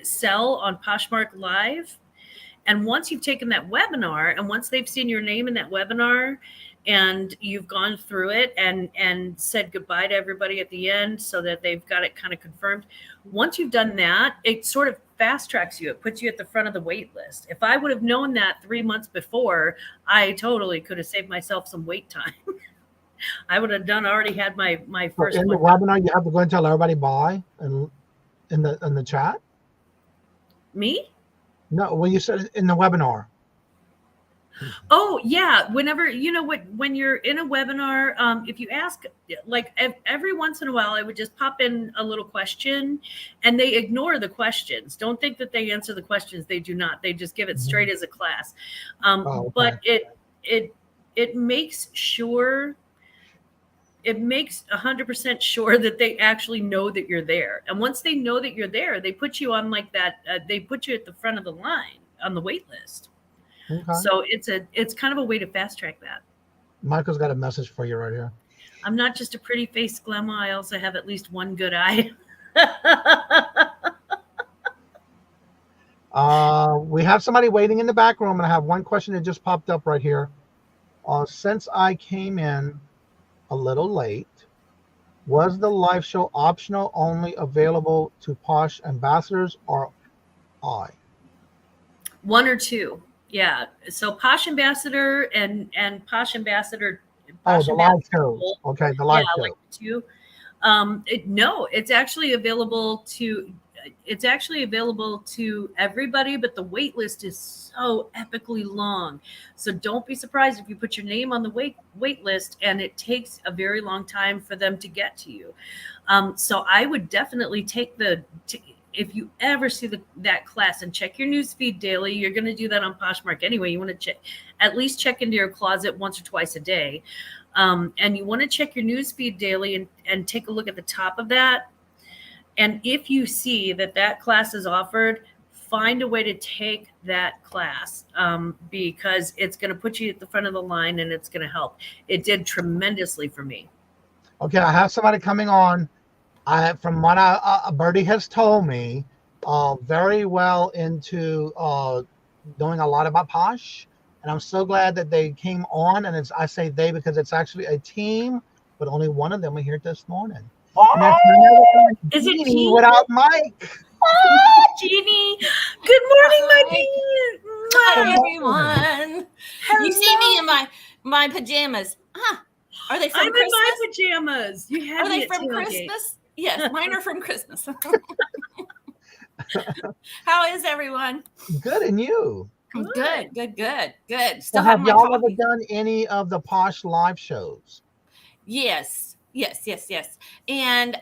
sell on Poshmark Live. And once you've taken that webinar, and once they've seen your name in that webinar, and you've gone through it and said goodbye to everybody at the end so that they've got it kind of confirmed. Once you've done that, it sort of fast tracks you. It puts you at the front of the wait list. If I would have known that 3 months before, I totally could have saved myself some wait time. I would have already had my first. So in the webinar, you have to go and tell everybody bye, and in the chat. Me? No, when you said in the webinar. Oh yeah, whenever when you're in a webinar, if you ask, like every once in a while, I would just pop in a little question, and they ignore the questions. Don't think that they answer the questions. They do not. They just give it straight as a class. Okay. But it makes sure. It makes 100% sure that they actually know that you're there. And once they know that you're there, they put you on like that. They put you at the front of the line on the wait list. Okay. So it's kind of a way to fast track that. Michael's got a message for you right here. I'm not just a pretty face glamour. I also have at least one good eye. We have somebody waiting in the back room, and I have one question that just popped up right here. Since I came in a little late, was the live show optional, only available to Posh ambassadors, or I? One or two. Yeah. So Posh Ambassador and Posh Ambassador. Oh, the live shows. Okay, the live show. Like two. No, it's actually available to everybody, but the wait list is so epically long. So don't be surprised if you put your name on the wait list and it takes a very long time for them to get to you. So I would definitely take if you ever see that class, and check your newsfeed daily. You're going to do that on Poshmark anyway. You want to at least check into your closet once or twice a day. And you want to check your newsfeed daily and take a look at the top of that. And if you see that class is offered, find a way to take that class, because it's going to put you at the front of the line and it's going to help. It did tremendously for me. Okay, I have somebody coming on. From what Birdie has told me, very well into knowing a lot about Posh. And I'm so glad that they came on. And I say they because it's actually a team, but only one of them are here this morning. Is it Jeannie without Mike? Oh, Jeannie. Good morning, my dear. Hi, everyone. Hello. You see me in my pajamas. Are they from I'm Christmas? in my pajamas. Are they from Christmas? Yes, mine are from Christmas. How is everyone? Good, and you? Good. Still have y'all ever done any of the Posh live shows? Yes. And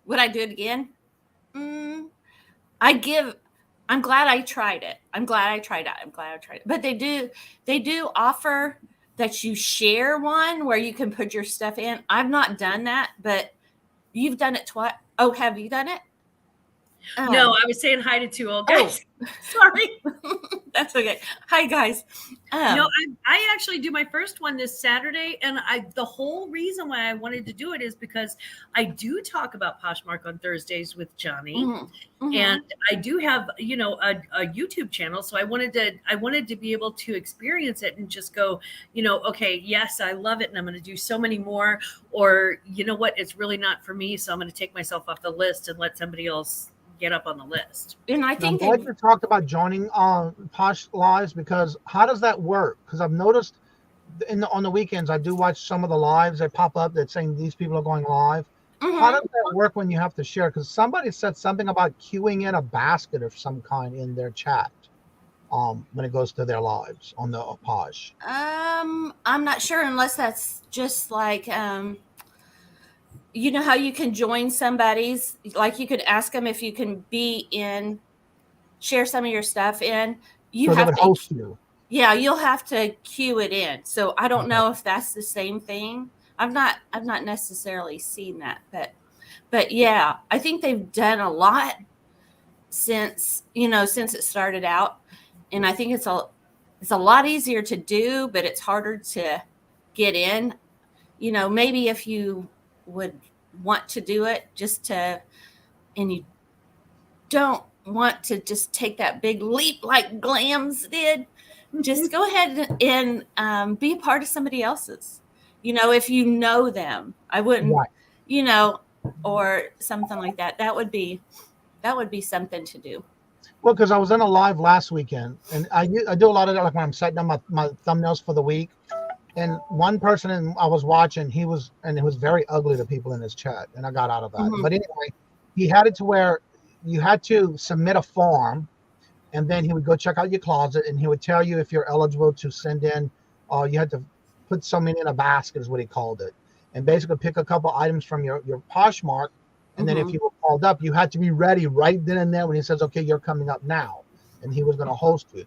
would I do it again? I'm glad I tried it. But they do offer that you share one where you can put your stuff in. I've not done that, but you've done it twice. Oh, have you done it? No, I was saying hi to two old guys. Sorry. That's okay. Hi, guys. No, I actually do my first one this Saturday, and the whole reason why I wanted to do it is because I do talk about Poshmark on Thursdays with Johnny, and I do have a YouTube channel, so I wanted to be able to experience it and just go, okay, yes, I love it, and I'm going to do so many more, or you know what, it's really not for me, so I'm going to take myself off the list and let somebody else get up on the list. And I think I'm glad you talked about joining Posh lives, because how does that work? Because I've noticed on the weekends I do watch some of the lives that pop up that saying these people are going live. How does that work when you have to share? Because somebody said something about queuing in a basket of some kind in their chat when it goes to their lives on the Posh. I'm not sure, unless that's just like you know how you can join somebody's, like you could ask them if you can share some of your stuff in. So they would host you. Yeah, you'll have to queue it in. So I don't know if that's the same thing. I've not necessarily seen that, but yeah, I think they've done a lot since it started out, and I think it's a lot easier to do, but it's harder to get in. Maybe if you would want to do it and you don't want to just take that big leap like Glammaz did, just go ahead and be a part of somebody else's, if you know them. I wouldn't, or something like that. That would be something to do. Well, because I was in a live last weekend, and I do a lot of that, like when I'm setting up my thumbnails for the week. And one person I was watching, he was very ugly to people in his chat, and I got out of that. But anyway, he had it to where you had to submit a form, and then he would go check out your closet, and he would tell you if you're eligible to send in. You had to put so many in a basket, is what he called it, and basically pick a couple items from your Poshmark, and then if you were called up, you had to be ready right then and there when he says, "Okay, you're coming up now," and he was going to host you.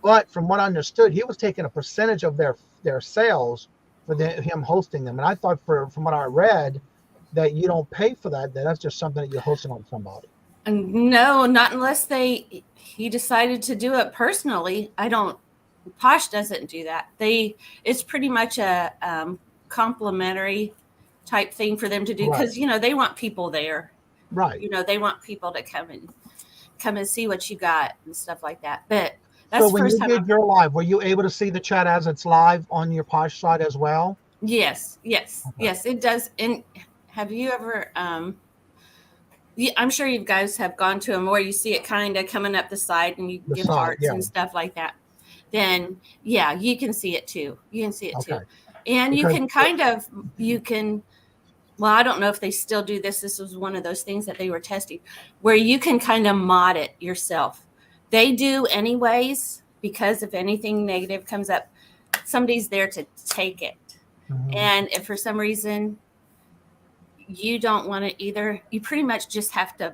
But from what I understood, he was taking a percentage of their sales for him hosting them. And I thought from what I read that you don't pay for that. That's just something that you're hosting on somebody. No, not unless he decided to do it personally. Posh doesn't do that. It's pretty much a complimentary type thing for them to do, because, they want people there. Right. They want people to come and come and see what you got and stuff like that. But that's So the when first you time. did your live, were you able to see the chat as it's live on your Posh side as well? Yes, Okay. it does. And have you ever? I'm sure you guys have gone to them where you see it kind of coming up the side, and you The give side, hearts yeah. and stuff like that. Then yeah, you can see it too. You can see it Okay. too, and Because you can. Well, I don't know if they still do this. This was one of those things that they were testing, where you can kind of mod it yourself. They do anyways, because if anything negative comes up, somebody's there to take it. And if for some reason you don't want it either, you pretty much just have to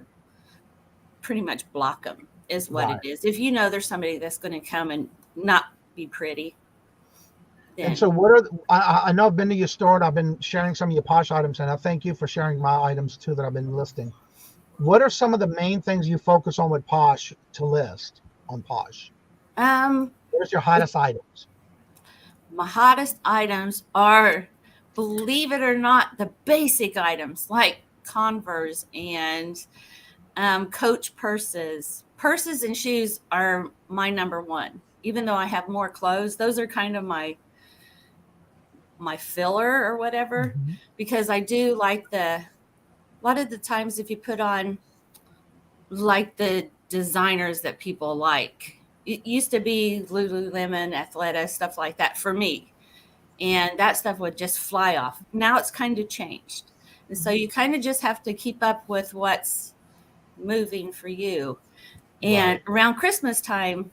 pretty much block them is what Right. it is. If you know there's somebody that's going to come and not be pretty. Then. And so what are I know I've been to your store and I've been sharing some of your Posh items, and I thank you for sharing my items too that I've been listing. What are some of the main things you focus on with Posh to list on Posh? Where's your hottest items? My hottest items are, believe it or not, the basic items like Converse and Coach purses. Purses and shoes are my number one. Even though I have more clothes, those are kind of my filler or whatever, because I do like a lot of the times if you put on like the designers that people like. It used to be Lululemon, Athleta, stuff like that for me. And that stuff would just fly off. Now it's kind of changed. And so you kind of just have to keep up with what's moving for you. And around Christmas time,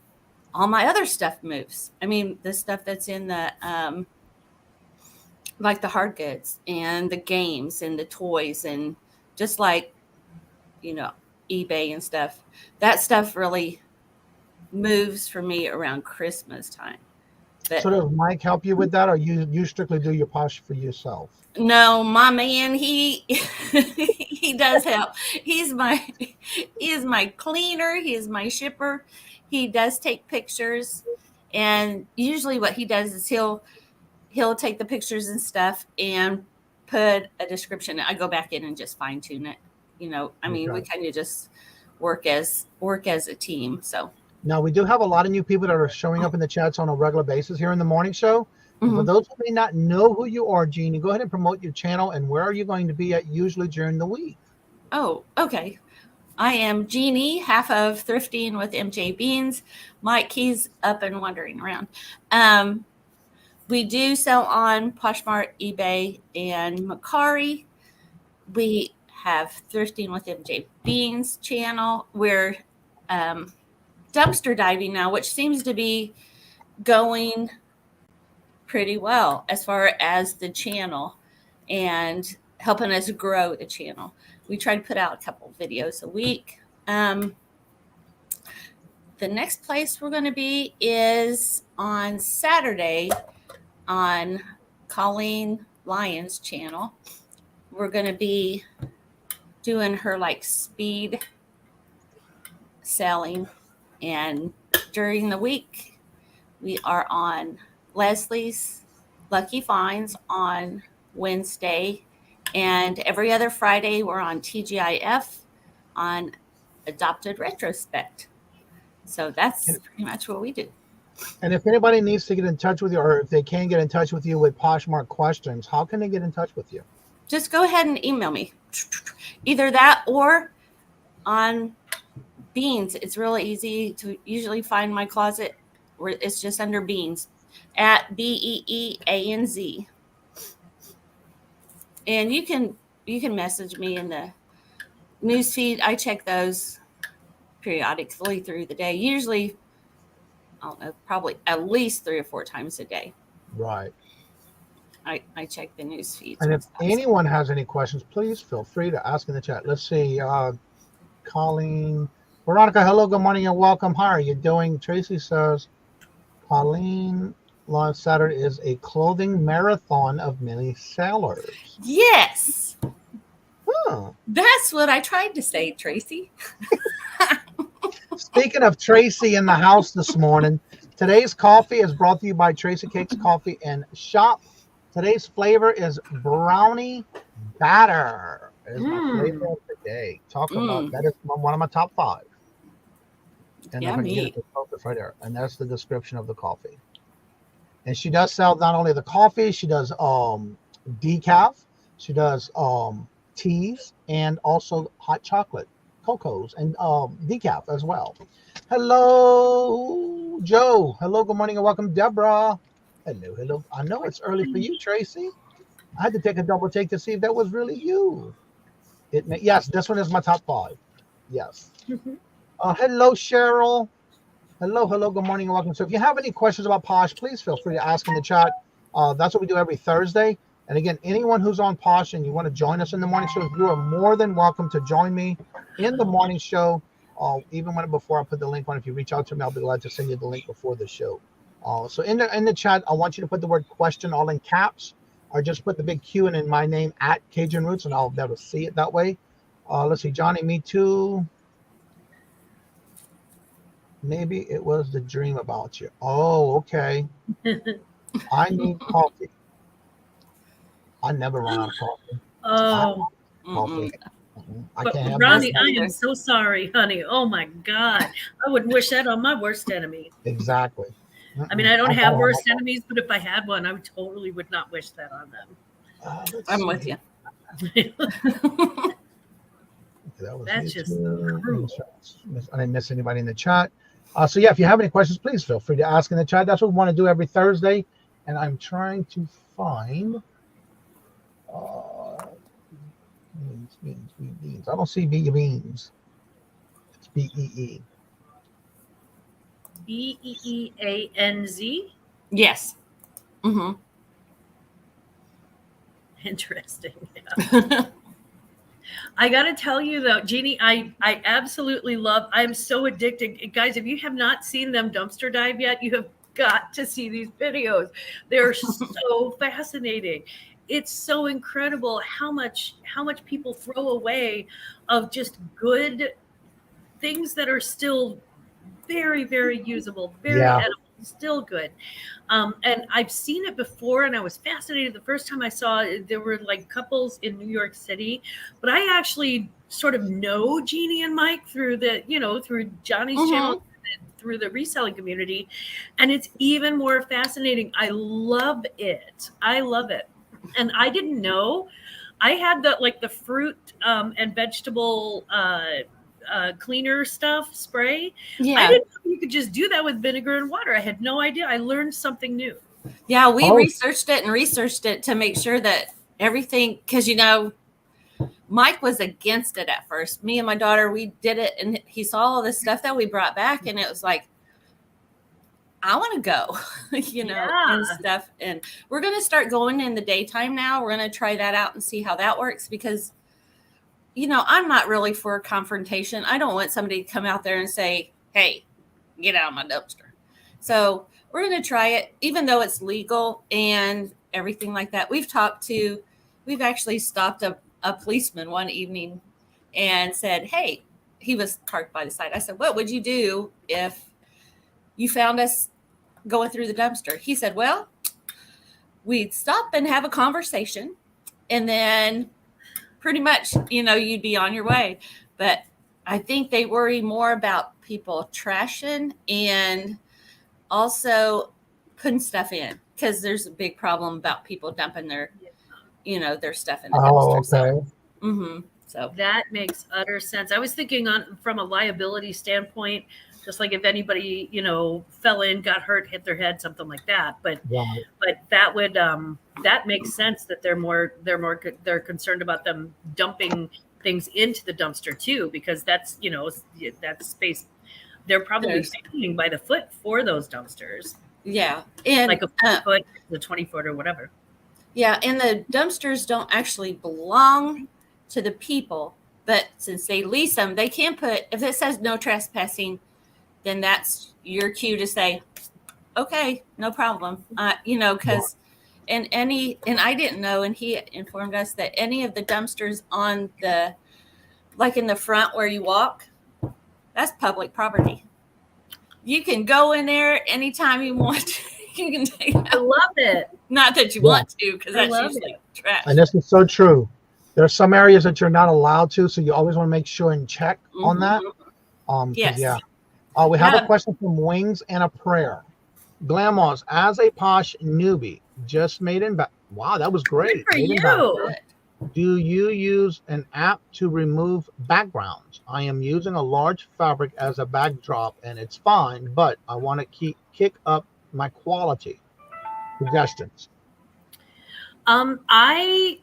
all my other stuff moves. I mean, the stuff that's in the, like the hard goods and the games and the toys and just like, eBay and stuff. That stuff really moves for me around Christmas time. But so does Mike help you with that, or you strictly do your Posh for yourself? no, my man, he he does help. He is my cleaner. He is my shipper. He does take pictures, and usually what he does is he'll take the pictures and stuff and put a description. I go back in and just fine tune it. I mean, we kind of just work as a team. So now we do have a lot of new people that are showing up in the chats on a regular basis here in the morning show. For those who may not know who you are, Jeannie, go ahead and promote your channel, and where are you going to be at usually during the week? Oh, okay. I am Jeannie, half of Thrifting with MJ Beans. Mike, he's up and wandering around. We do sell on Poshmark, eBay, and Mercari. We have Thrifting with MJ Beans channel. We're dumpster diving now, which seems to be going pretty well as far as the channel and helping us grow the channel. We try to put out a couple videos a week. The next place we're going to be is on Saturday on Colleen Lyons' channel. We're going to be doing her like speed selling, and during the week we are on Leslie's Lucky Finds on Wednesday, and every other Friday we're on TGIF on Adopted Retrospect. So that's pretty much what we do. And if anybody needs to get in touch with you, or if they can get in touch with you with Poshmark questions, how can they get in touch with you? Just go ahead and email me. Either that or on Beans. It's really easy to usually find my closet where it's just under Beans at BEEANZ. And you can message me in the news feed. I check those periodically through the day. Usually, I don't know, probably at least 3 or 4 times a day. Right. I check the news feeds. And if anyone has any questions, please feel free to ask in the chat. Let's see. Colleen, Veronica, hello, good morning, and welcome. How are you doing? Tracy says, Colleen, live Saturday is a clothing marathon of many sellers. Yes. Huh. That's what I tried to say, Tracy. Speaking of Tracy in the house this morning, today's coffee is brought to you by Tracy Cakes Coffee and Shop. Today's flavor is brownie batter. Is my flavor of the day. Talk about that is one of my top 5. And Yeah, they're going to get me. it focus right there. And that's the description of the coffee. And she does sell not only the coffee, she does decaf, she does teas, and also hot chocolate, cocos, and decaf as well. Hello, Joe. Hello, good morning, and welcome, Deborah. Hello, hello. I know it's early for you, Tracy. I had to take a double take to see if that was really you. Yes, this one is my top 5. Yes. Hello, Cheryl. Hello, hello, good morning, and welcome. So if you have any questions about Posh, please feel free to ask in the chat. That's what we do every Thursday. And again, anyone who's on Posh and you want to join us in the morning show, you are more than welcome to join me in the morning show. Even before I put the link on, if you reach out to me, I'll be glad to send you the link before the show. So in the chat, I want you to put the word question all in caps, or just put the big Q and in my name at Kajun Roots, and I'll be able to see it that way. Let's see, Johnny, me too. Maybe it was the dream about you. Oh, okay. I need coffee. I never run out of coffee. Oh, Coffee. I but can't have Ronnie, this. I am so sorry, honey. Oh my God, I wouldn't wish that on my worst enemy. Exactly. I mean, I don't have worst enemies, but if I had one, I totally would not wish that on them. I'm with you. That's just cruel. I didn't miss anybody in the chat. So yeah, if you have any questions, please feel free to ask in the chat. That's what we want to do every Thursday. And I'm trying to find beans. I don't see beans. It's BEE. BEEANZ. Yes. Mm-hmm. Interesting. Yeah. I got to tell you though, Jeannie, I absolutely love, I'm so addicted. Guys, if you have not seen them dumpster dive yet, you have got to see these videos. They're so fascinating. It's so incredible how much people throw away of just good things that are still very, very usable, very edible, still good. And I've seen it before, and I was fascinated the first time I saw it. There were like couples in New York City, but I actually sort of know Jeannie and Mike through through Johnny's channel, through the reselling community, and it's even more fascinating. I love it. And I didn't know. I had the fruit and vegetable cleaner stuff spray. Yeah. I didn't know you could just do that with vinegar and water. I had no idea. I learned something new. Yeah, we researched it to make sure that everything, because Mike was against it at first. Me and my daughter, we did it, and he saw all the stuff that we brought back, and it was like, I want to go, and stuff. And we're going to start going in the daytime now. We're going to try that out and see how that works, because I'm not really for confrontation. I don't want somebody to come out there and say, hey, get out of my dumpster. So we're going to try it, even though it's legal and everything like that. We've actually stopped a policeman one evening and said, hey, he was parked by the side. I said, what would you do if you found us going through the dumpster? He said, well, we'd stop and have a conversation, and then pretty much, you'd be on your way. But I think they worry more about people trashing and also putting stuff in, because there's a big problem about people dumping their stuff in the dumpster. Okay. So that makes utter sense. I was thinking from a liability standpoint, just like if anybody, fell in, got hurt, hit their head, something like that. But that would that makes sense that they're concerned about them dumping things into the dumpster too, because that's that space. They're probably paying by the foot for those dumpsters. Yeah, and like a foot, the 20 foot or whatever. Yeah, and the dumpsters don't actually belong to the people, but since they lease them, they can put, if it says no trespassing, then that's your cue to say, okay, no problem. Because and I didn't know, and he informed us that any of the dumpsters on in the front where you walk, that's public property. You can go in there anytime you want to. You can take it. I love it. Not that you want to, because that's usually trash. And this is so true. There are some areas that you're not allowed to, so you always want to make sure and check on that. Yes. Yeah. We have a Yeah. question from Wings and a Prayer. Glammaz, as a posh newbie, just made in wow, that was great. For Made in you. Bachelor. Do you use an app to remove backgrounds? I am using a large fabric as a backdrop and it's fine, but I want to kick up my quality. Suggestions. My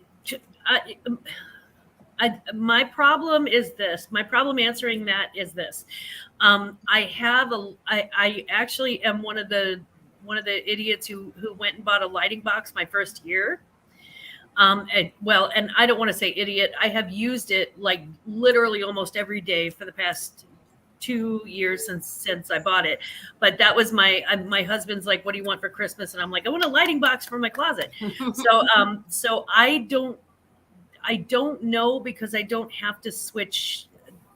problem is this. My problem answering that is this. I actually am one of the idiots who went and bought a lighting box my first year. And I don't want to say idiot. I have used it like literally almost every day for the past 2 years since I bought it. But that was my husband's like, what do you want for Christmas? And I'm like, I want a lighting box for my closet. So I don't know, because I don't have to switch.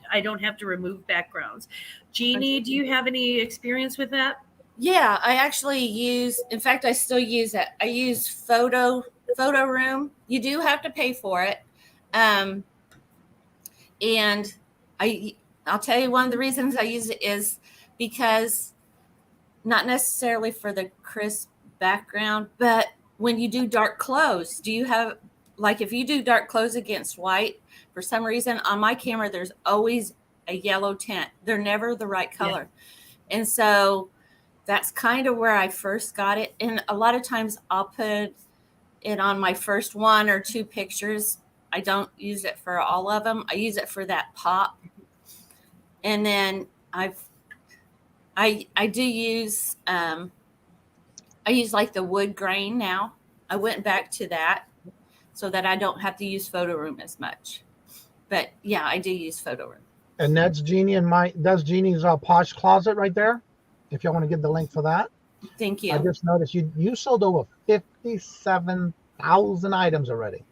I don't have to remove backgrounds. Jeannie, do you have any experience with that? Yeah, I actually in fact, I still use it. I use Photo Room. You do have to pay for it. And I'll tell you, one of the reasons I use it is because not necessarily for the crisp background, but when you do dark clothes, do you have, like, if you do dark clothes against white, for some reason on my camera, there's always a yellow tint. They're never the right color. Yeah. And so that's kind of where I first got it. And a lot of times I'll put it on my first 1 or 2 pictures. I don't use it for all of them. I use it for that pop. And then I do use, I use like the wood grain now. I went back to that so that I don't have to use Photo Room as much. But yeah, I do use Photo Room. And that's Jeannie that's Jeannie's Posh Closet right there. If y'all want to give the link for that. Thank you. I just noticed you sold over 57,000 items already.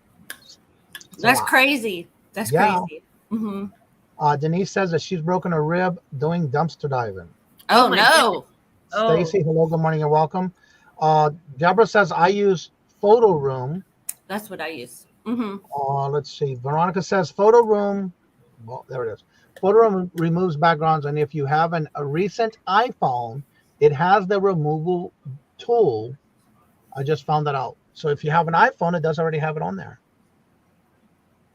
That's crazy. That's crazy. Mm-hmm. Denise says that she's broken a rib doing dumpster diving. Oh no. Stacy, hello, good morning and welcome. Deborah says I use Photo Room. That's what I use. Mm-hmm. Let's see. Veronica says Photo Room. Well, there it is. Photo Room removes backgrounds, and if you have a recent iPhone, it has the removal tool. I just found that out. So if you have an iPhone, it does already have it on there.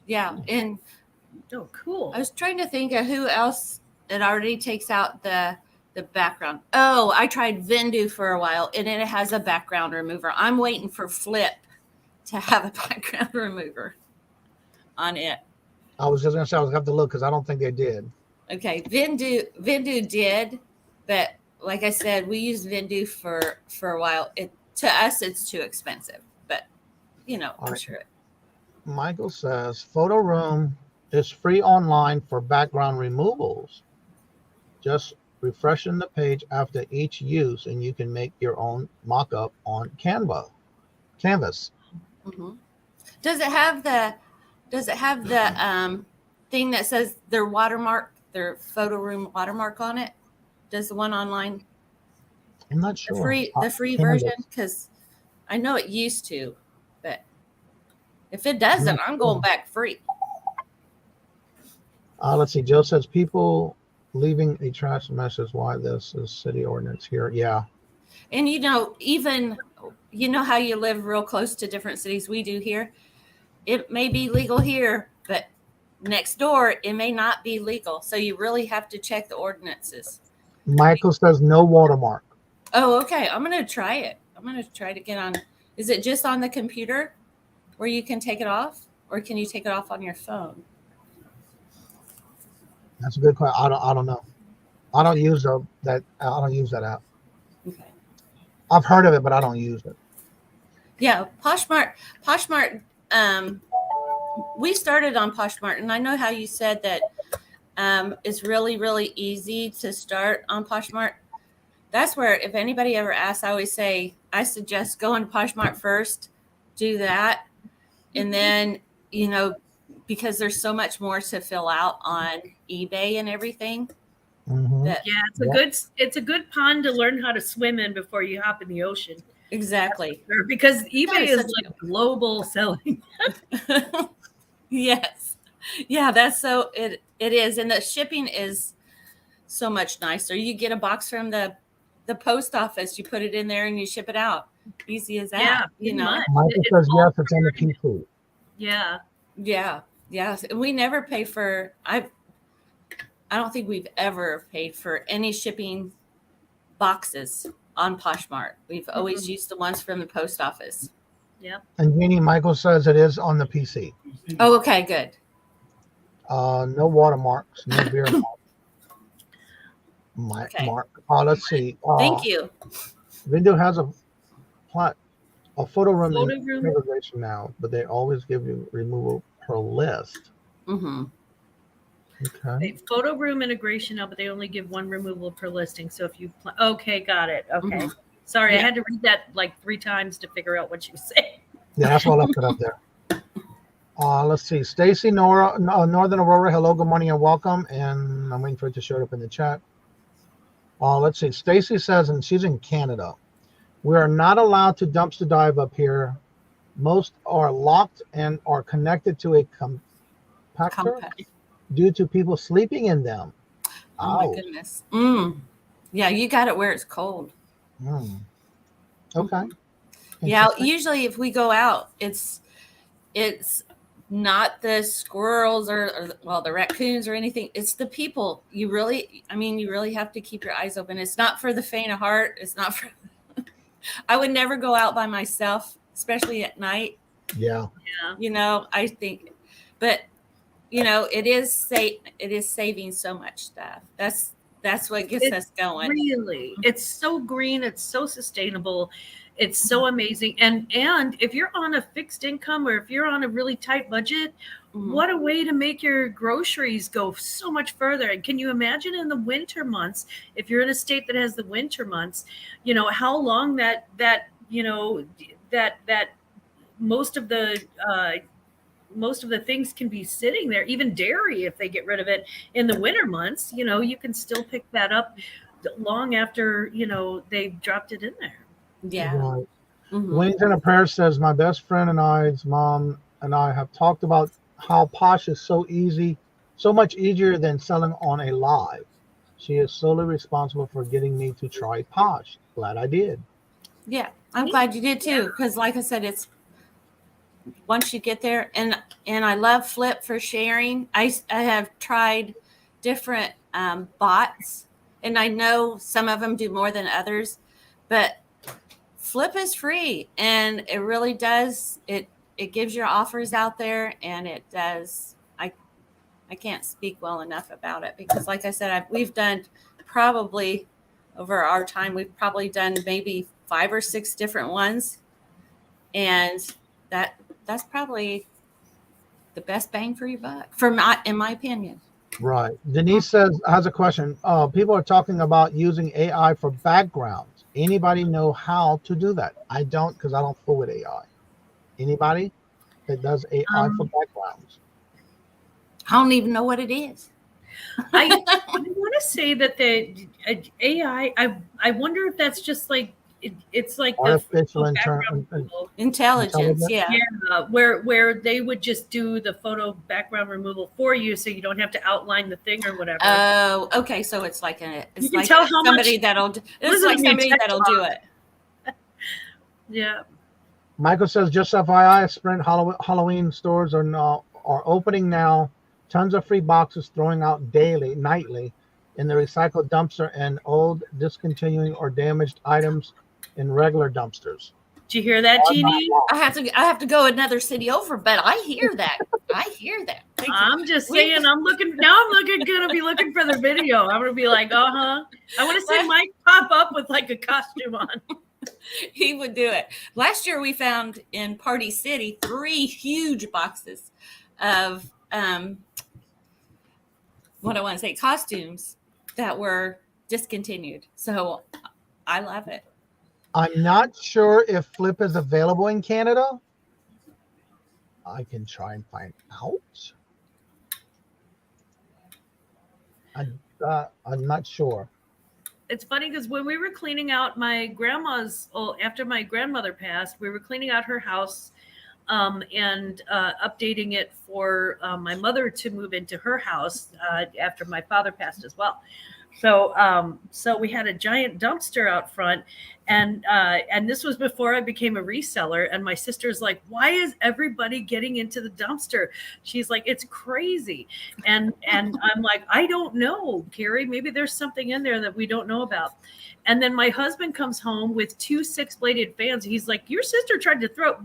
Yeah, and cool. I was trying to think of who else it already takes out the background. Oh, I tried Vendu for a while, and it has a background remover. I'm waiting for Flip to have a background remover on it. I was just gonna say I was gonna have to look because I don't think they did. Okay, Vendu did, but like I said, we used Vendu for a while. To us, it's too expensive, but I'm sure. Michael says Photo Room is free online for background removals. Just refreshing the page after each use, and you can make your own mock-up on canvas. Mm-hmm. Does it have the thing that says their Photo Room watermark on it? Does the one online? I'm not sure. The free version, because I know it used to, but if it doesn't, I'm going back free. Let's see. Joe says people leaving a trash message. Why this is city ordinance here? Yeah. And even how you live real close to different cities. We do here. It may be legal here, but next door it may not be legal. So you really have to check the ordinances. Michael says no watermark. Oh, okay. I'm going to try it. I'm going to try to get on. Is it just on the computer where you can take it off, or can you take it off on your phone? That's a good question. I don't know. I don't use that app. Okay. I've heard of it, but I don't use it. Yeah, Poshmark. We started on Poshmark, and I know how you said that it's really, really easy to start on Poshmark. That's where, if anybody ever asks, I always say, I suggest going to Poshmark first, do that. And then, because there's so much more to fill out on eBay and everything. Mm-hmm. It's a good pond to learn how to swim in before you hop in the ocean. Exactly. Because eBay is like global selling. Yes. Yeah, that's so it is. And the shipping is so much nicer. You get a box from the post office, you put it in there and you ship it out. Easy as that. Yeah, you pretty know. much. Michael It's says all yes, it's on the PC. Yeah. Yeah. Yeah. We never pay for I don't think we've ever paid for any shipping boxes on Poshmark. We've always used the ones from the post office. Yeah. And Jeannie, Michael says it is on the PC. Oh, okay, good. No watermarks, no beer mark. Okay. Let's see. Thank you. Window has a photo room Photo room. integration now, but they always give you removal per list. Mm-hmm. Okay. Photo room integration now, but they only give one removal per listing. So if you okay, got it. Okay. Mhm. Sorry, I Yeah. had to read that like 3 times to figure out what you say. Yeah, that's why I left it up there. Let's see. Stacy, Nora, Northern Aurora, hello, good morning, and welcome. And I'm waiting for it to show up in the chat. Let's see. Stacy says, and she's in Canada, we are not allowed to dumpster dive up here. Most are locked and are connected to a compactor due to people sleeping in them. Oh my goodness. Yeah, you got it where it's cold. Okay. Yeah, usually if we go out, it's not the squirrels or the raccoons or anything. It's the people. You really have to keep your eyes open. It's not for the faint of heart. It's not for I would never go out by myself, especially at night. Yeah. I think, but it is saving so much stuff. That's what gets us going. Really, it's so green. It's so sustainable. It's so amazing. And if you're on a fixed income or if you're on a really tight budget, what a way to make your groceries go so much further. And can you imagine in the winter months, if you're in a state that has the winter months, how long that most of the things can be sitting there, even dairy, if they get rid of it in the winter months, you can still pick that up long after, they've dropped it in there. Yeah. Right. Wayne Jenna Prayer says, my best friend and I's mom and I have talked about how Posh is so much easier than selling on a live. She is solely responsible for getting me to try Posh. Glad I did. Yeah, I'm glad you did too, because like I said, it's once you get there, and I love Flip for sharing. I have tried different bots, and I know some of them do more than others, but Flip is free, and it really does it gives your offers out there, and it does. I can't speak well enough about it, because like I said, we've done probably over our time, we've probably done maybe 5 or 6 different ones, and that's probably the best bang for your buck, in my opinion. Right. Denise has a question. People are talking about using AI for backgrounds. Anybody know how to do that? I don't, because I don't fool with AI. Anybody that does AI for backgrounds? I don't even know what it is. I want to say that the AI, I wonder if that's just like, it's like artificial intelligence. Yeah, where they would just do the photo background removal for you, so you don't have to outline the thing or whatever. Oh, okay. So it's like you can tell how somebody much that'll do it. Yeah. Michael says, just FYI, Sprint Halloween stores are opening now. Tons of free boxes throwing out nightly in the recycled dumpster, and old, discontinuing or damaged items in regular dumpsters. Did you hear that, Jeannie? I have to go another city over, but I hear that. I'm just saying, I'm gonna be looking for the video. I'm gonna be like, I want to see Mike pop up with like a costume on. He would do it. Last year we found in Party City 3 huge boxes of what I want to say, costumes that were discontinued. So I love it. I'm not sure if Flip is available in Canada. I can try and find out. I'm not sure. It's funny because when we were cleaning out my grandma's, after my grandmother passed, we were cleaning out her house and updating it for my mother to move into her house after my father passed as well. So we had a giant dumpster out front, and this was before I became a reseller. And my sister's like, "Why is everybody getting into the dumpster?" She's like, "It's crazy," and I'm like, "I don't know, Carrie. Maybe there's something in there that we don't know about." And then my husband comes home with 2 6-bladed fans. He's like, "Your sister tried to throw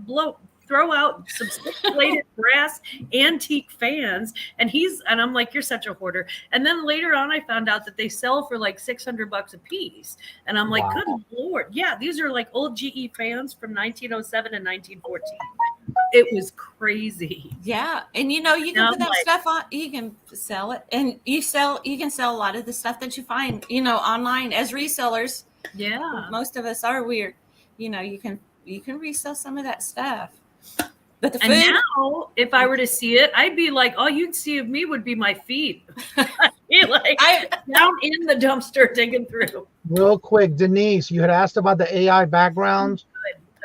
out some 6-bladed brass antique fans," and I'm like, "You're such a hoarder." And then later on, I found out that they sell for like $600 a piece, and I'm like, Wow. "Good Lord, yeah, these are like old GE fans from 1907 and 1914." It was crazy. Yeah, and you can Now put I'm that like- stuff on. You can sell it, and you can sell a lot of the stuff that you find, online as resellers. Yeah. Most of us are weird. You can resell some of that stuff. But the food. And now, if I were to see it, I'd be like, all you'd see of me would be my feet. I'd be like down in the dumpster digging through. Real quick, Denise, you had asked about the AI backgrounds.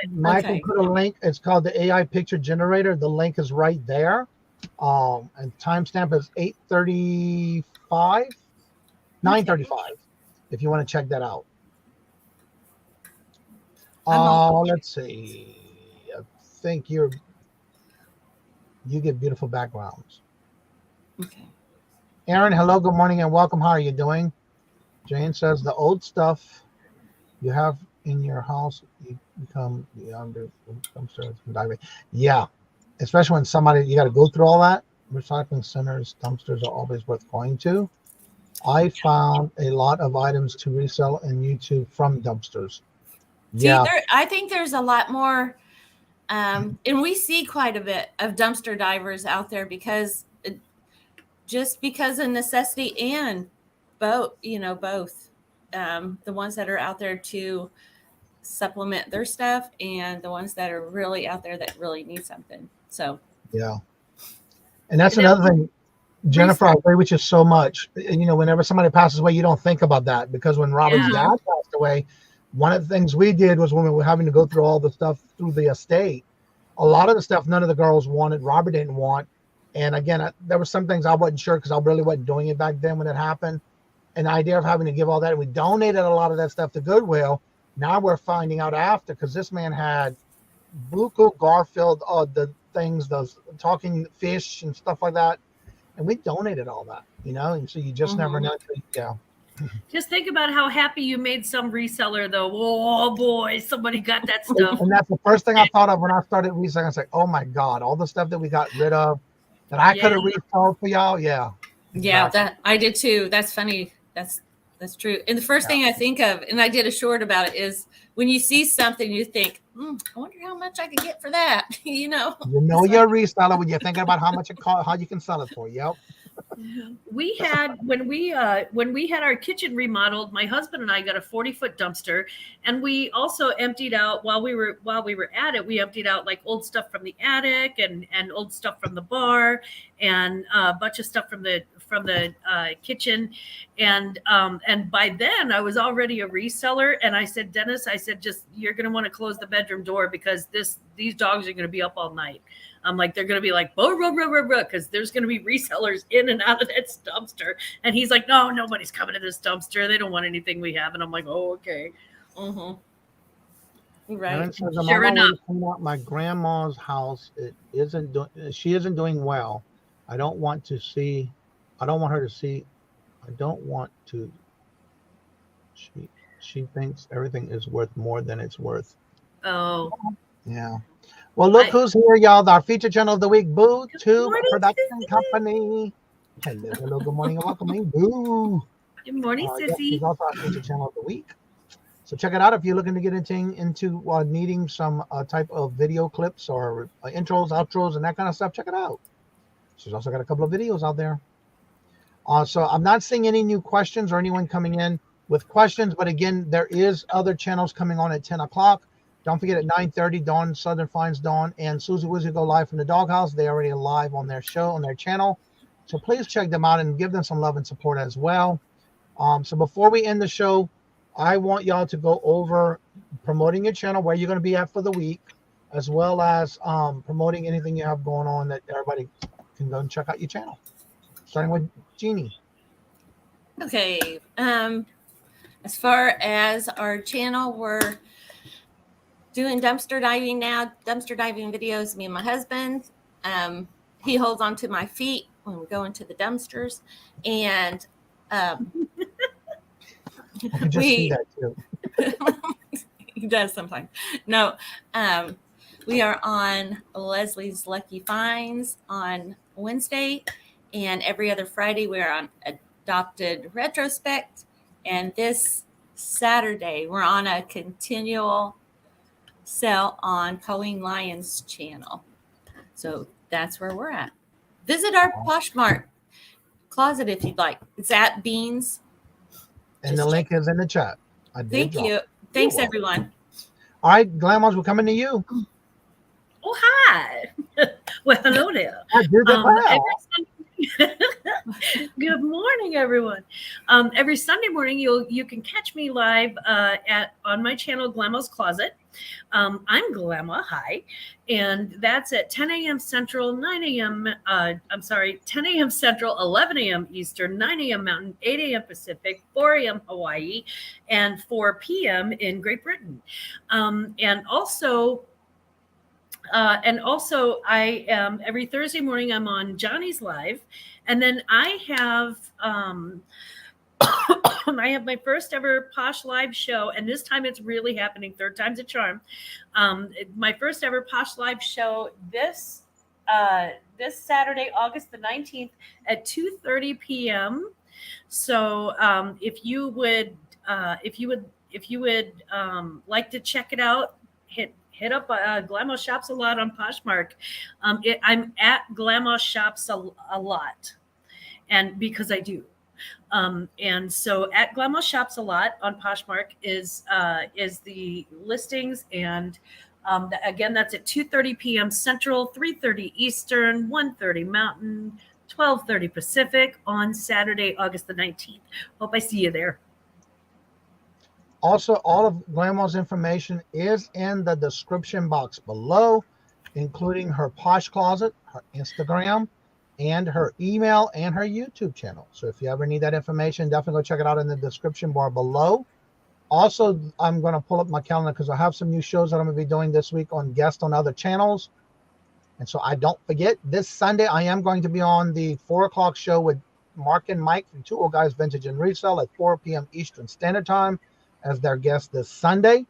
Good. Michael Okay. put a link. It's called the AI picture generator. The link is right there. And timestamp is 8:35, 9:35. If you want to check that out. Let's see. I think you get beautiful backgrounds. Okay. Aaron, hello, good morning, and welcome. How are you doing? Jane says the old stuff you have in your house, you become under dumpsters and diving. Yeah, especially when you got to go through all that. Recycling centers, dumpsters are always worth going to. I found a lot of items to resell on YouTube from dumpsters. Yeah. See, I think there's a lot more, and we see quite a bit of dumpster divers out there because of necessity and both. The ones that are out there to supplement their stuff and the ones that are really out there that really need something. So yeah, and that's another thing. Jennifer, I agree with you so much. And whenever somebody passes away, you don't think about that, because when Robin's dad passed away, one of the things we did was when we were having to go through all the stuff through the estate, a lot of the stuff none of the girls wanted, Robert didn't want. And again, there were some things I wasn't sure because I really wasn't doing it back then when it happened. And the idea of having to give all that, and we donated a lot of that stuff to Goodwill. Now we're finding out after, because this man had Buku, Garfield, the things, those talking fish and stuff like that. And we donated all that, and so you just never know. Yeah. Just think about how happy you made some reseller, though. Oh boy, somebody got that stuff. And that's the first thing I thought of when I started reselling. I was like, oh my God, all the stuff that we got rid of that I could have resold for y'all. Yeah. Yeah, that I did too. That's funny. That's true. And the first thing I think of, and I did a short about it, is when you see something, you think, I wonder how much I could get for that. You're a reseller when you're thinking about how much it costs, how you can sell it for. Yep. We had when we had our kitchen remodeled, my husband and I got a 40-foot dumpster, and we also emptied out while we were at it. We emptied out like old stuff from the attic and old stuff from the bar and a bunch of stuff from the kitchen, and by then I was already a reseller. And I said, Dennis, just you're gonna want to close the bedroom door because these dogs are gonna be up all night. I'm like, they're going to be like, because there's going to be resellers in and out of that dumpster. And he's like, no, nobody's coming to this dumpster. They don't want anything we have. And I'm like, oh, okay. Right. Sure enough. My grandma's house, she isn't doing well. I don't want her to see. She thinks everything is worth more than it's worth. Oh. Yeah. Well, look who's here, y'all. Our feature channel of the week, Boo Tube Production Company. Hello, good morning, and welcome in, Boo. Good morning, Sissy. She's also our feature channel of the week. So check it out if you're looking to get into needing some type of video clips or intros, outros, and that kind of stuff. Check it out. She's also got a couple of videos out there. So I'm not seeing any new questions or anyone coming in with questions, but again, there is other channels coming on at 10 o'clock. Don't forget at 9:30, Dawn, Southern Finds Dawn, and Susie Wizzy go live from the doghouse. They already are live on their show, on their channel. So please check them out and give them some love and support as well. So before we end the show, I want y'all to go over promoting your channel, where you're going to be at for the week, as well as promoting anything you have going on that everybody can go and check out your channel. Starting with Jeannie. Okay. As far as our channel, we're doing dumpster diving now. Dumpster diving videos. Me and my husband. He holds onto my feet when we go into the dumpsters, and I can just see that too. he does sometimes. No, we are on Leslie's Lucky Finds on Wednesday, and every other Friday we're on Adopted Retrospect, and this Saturday we're on a continual sale on Colleen Lyons' channel. So that's where we're at. Visit our Poshmark closet if you'd like. It's at Beans. And the link is in the chat. Thank you. Thanks, everyone. All right, Glammaz, we're coming to you. Oh, hi. Well, hello there. Good morning, everyone. Every Sunday morning, you can catch me live on my channel, Glammaz Closet. I'm Glammaz, hi, and that's at 10 a.m. Central, 10 a.m. Central, 11 a.m. Eastern, 9 a.m. Mountain, 8 a.m. Pacific, 4 a.m. Hawaii, and 4 p.m. in Great Britain. And also I am every Thursday morning I'm on Johnny's Live, and then I have I have my first ever Posh Live show, and this time it's really happening. Third time's a charm. My first ever Posh Live show this Saturday, August the 19th at 2:30 p.m. So if you would like to check it out, hit up Glammaz Shops a Lot on Poshmark. I'm at Glammaz Shops a lot, and because I do. And so at Glammaz Shops a Lot on Poshmark is the listings, and again that's at 2:30 p.m. Central, 3:30 Eastern, 1:30 Mountain, 12:30 Pacific on Saturday, August the 19th. Hope I see you there. Also, all of Glammaz's information is in the description box below, including her Posh Closet, her Instagram, and her email and her YouTube channel. So if you ever need that information, definitely go check it out in the description bar below. Also, I'm going to pull up my calendar because I have some new shows that I'm going to be doing this week on guests on other channels. And so I don't forget, this Sunday, I am going to be on the 4 o'clock show with Mark and Mike from Two Old Guys Vintage and Resell at 4 p.m. Eastern Standard Time as their guest this Sunday.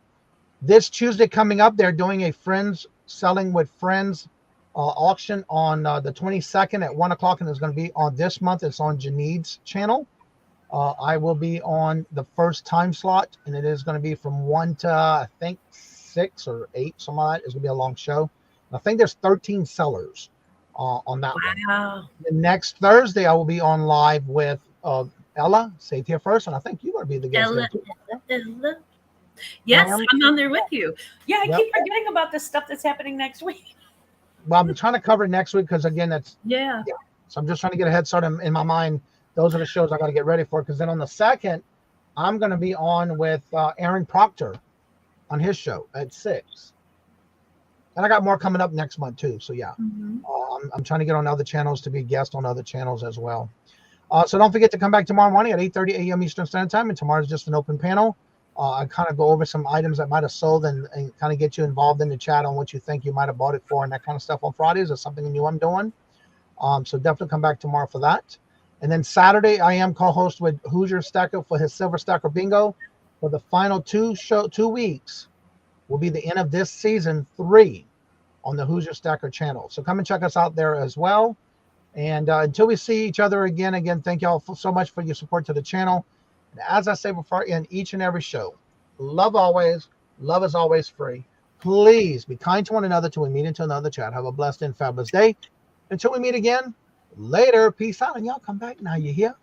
This Tuesday coming up, they're doing a Friends Selling with Friends auction on the 22nd at 1 o'clock, and it's going to be on this month. It's on Janid's channel. I will be on the first time slot, and it is going to be from 1 to, I think, 6 or 8, something like that. It's going to be a long show. I think there's 13 sellers on that one. The next Thursday, I will be on live with Ella, say it here first, and I think you're going to be the guest. Ella. Yes, I'm on there with you. Yeah, I keep forgetting about the stuff that's happening next week. Well, I'm trying to cover it next week because, again, that's yeah. So I'm just trying to get a head start in my mind. Those are the shows I got to get ready for, because then on the 2nd, I'm going to be on with Aaron Proctor on his show at 6. And I got more coming up next month too. So yeah, I'm trying to get on other channels to be guest on other channels as well. So don't forget to come back tomorrow morning at 8:30 a.m. Eastern Standard Time. And tomorrow's just an open panel. I kind of go over some items that might have sold and kind of get you involved in the chat on what you think you might have bought it for and that kind of stuff on Fridays. That's something new I'm doing. So definitely come back tomorrow for that. And then Saturday, I am co-host with Hoosier Stacker for his Silver Stacker Bingo. For the final 2 weeks will be the end of this season 3 on the Hoosier Stacker channel. So come and check us out there as well. And until we see each other again, thank y'all so much for your support to the channel. And as I say before in each and every show, love always, love is always free. Please be kind to one another till we meet into another chat. Have a blessed and fabulous day. Until we meet again, later. Peace out. And y'all come back now. You hear?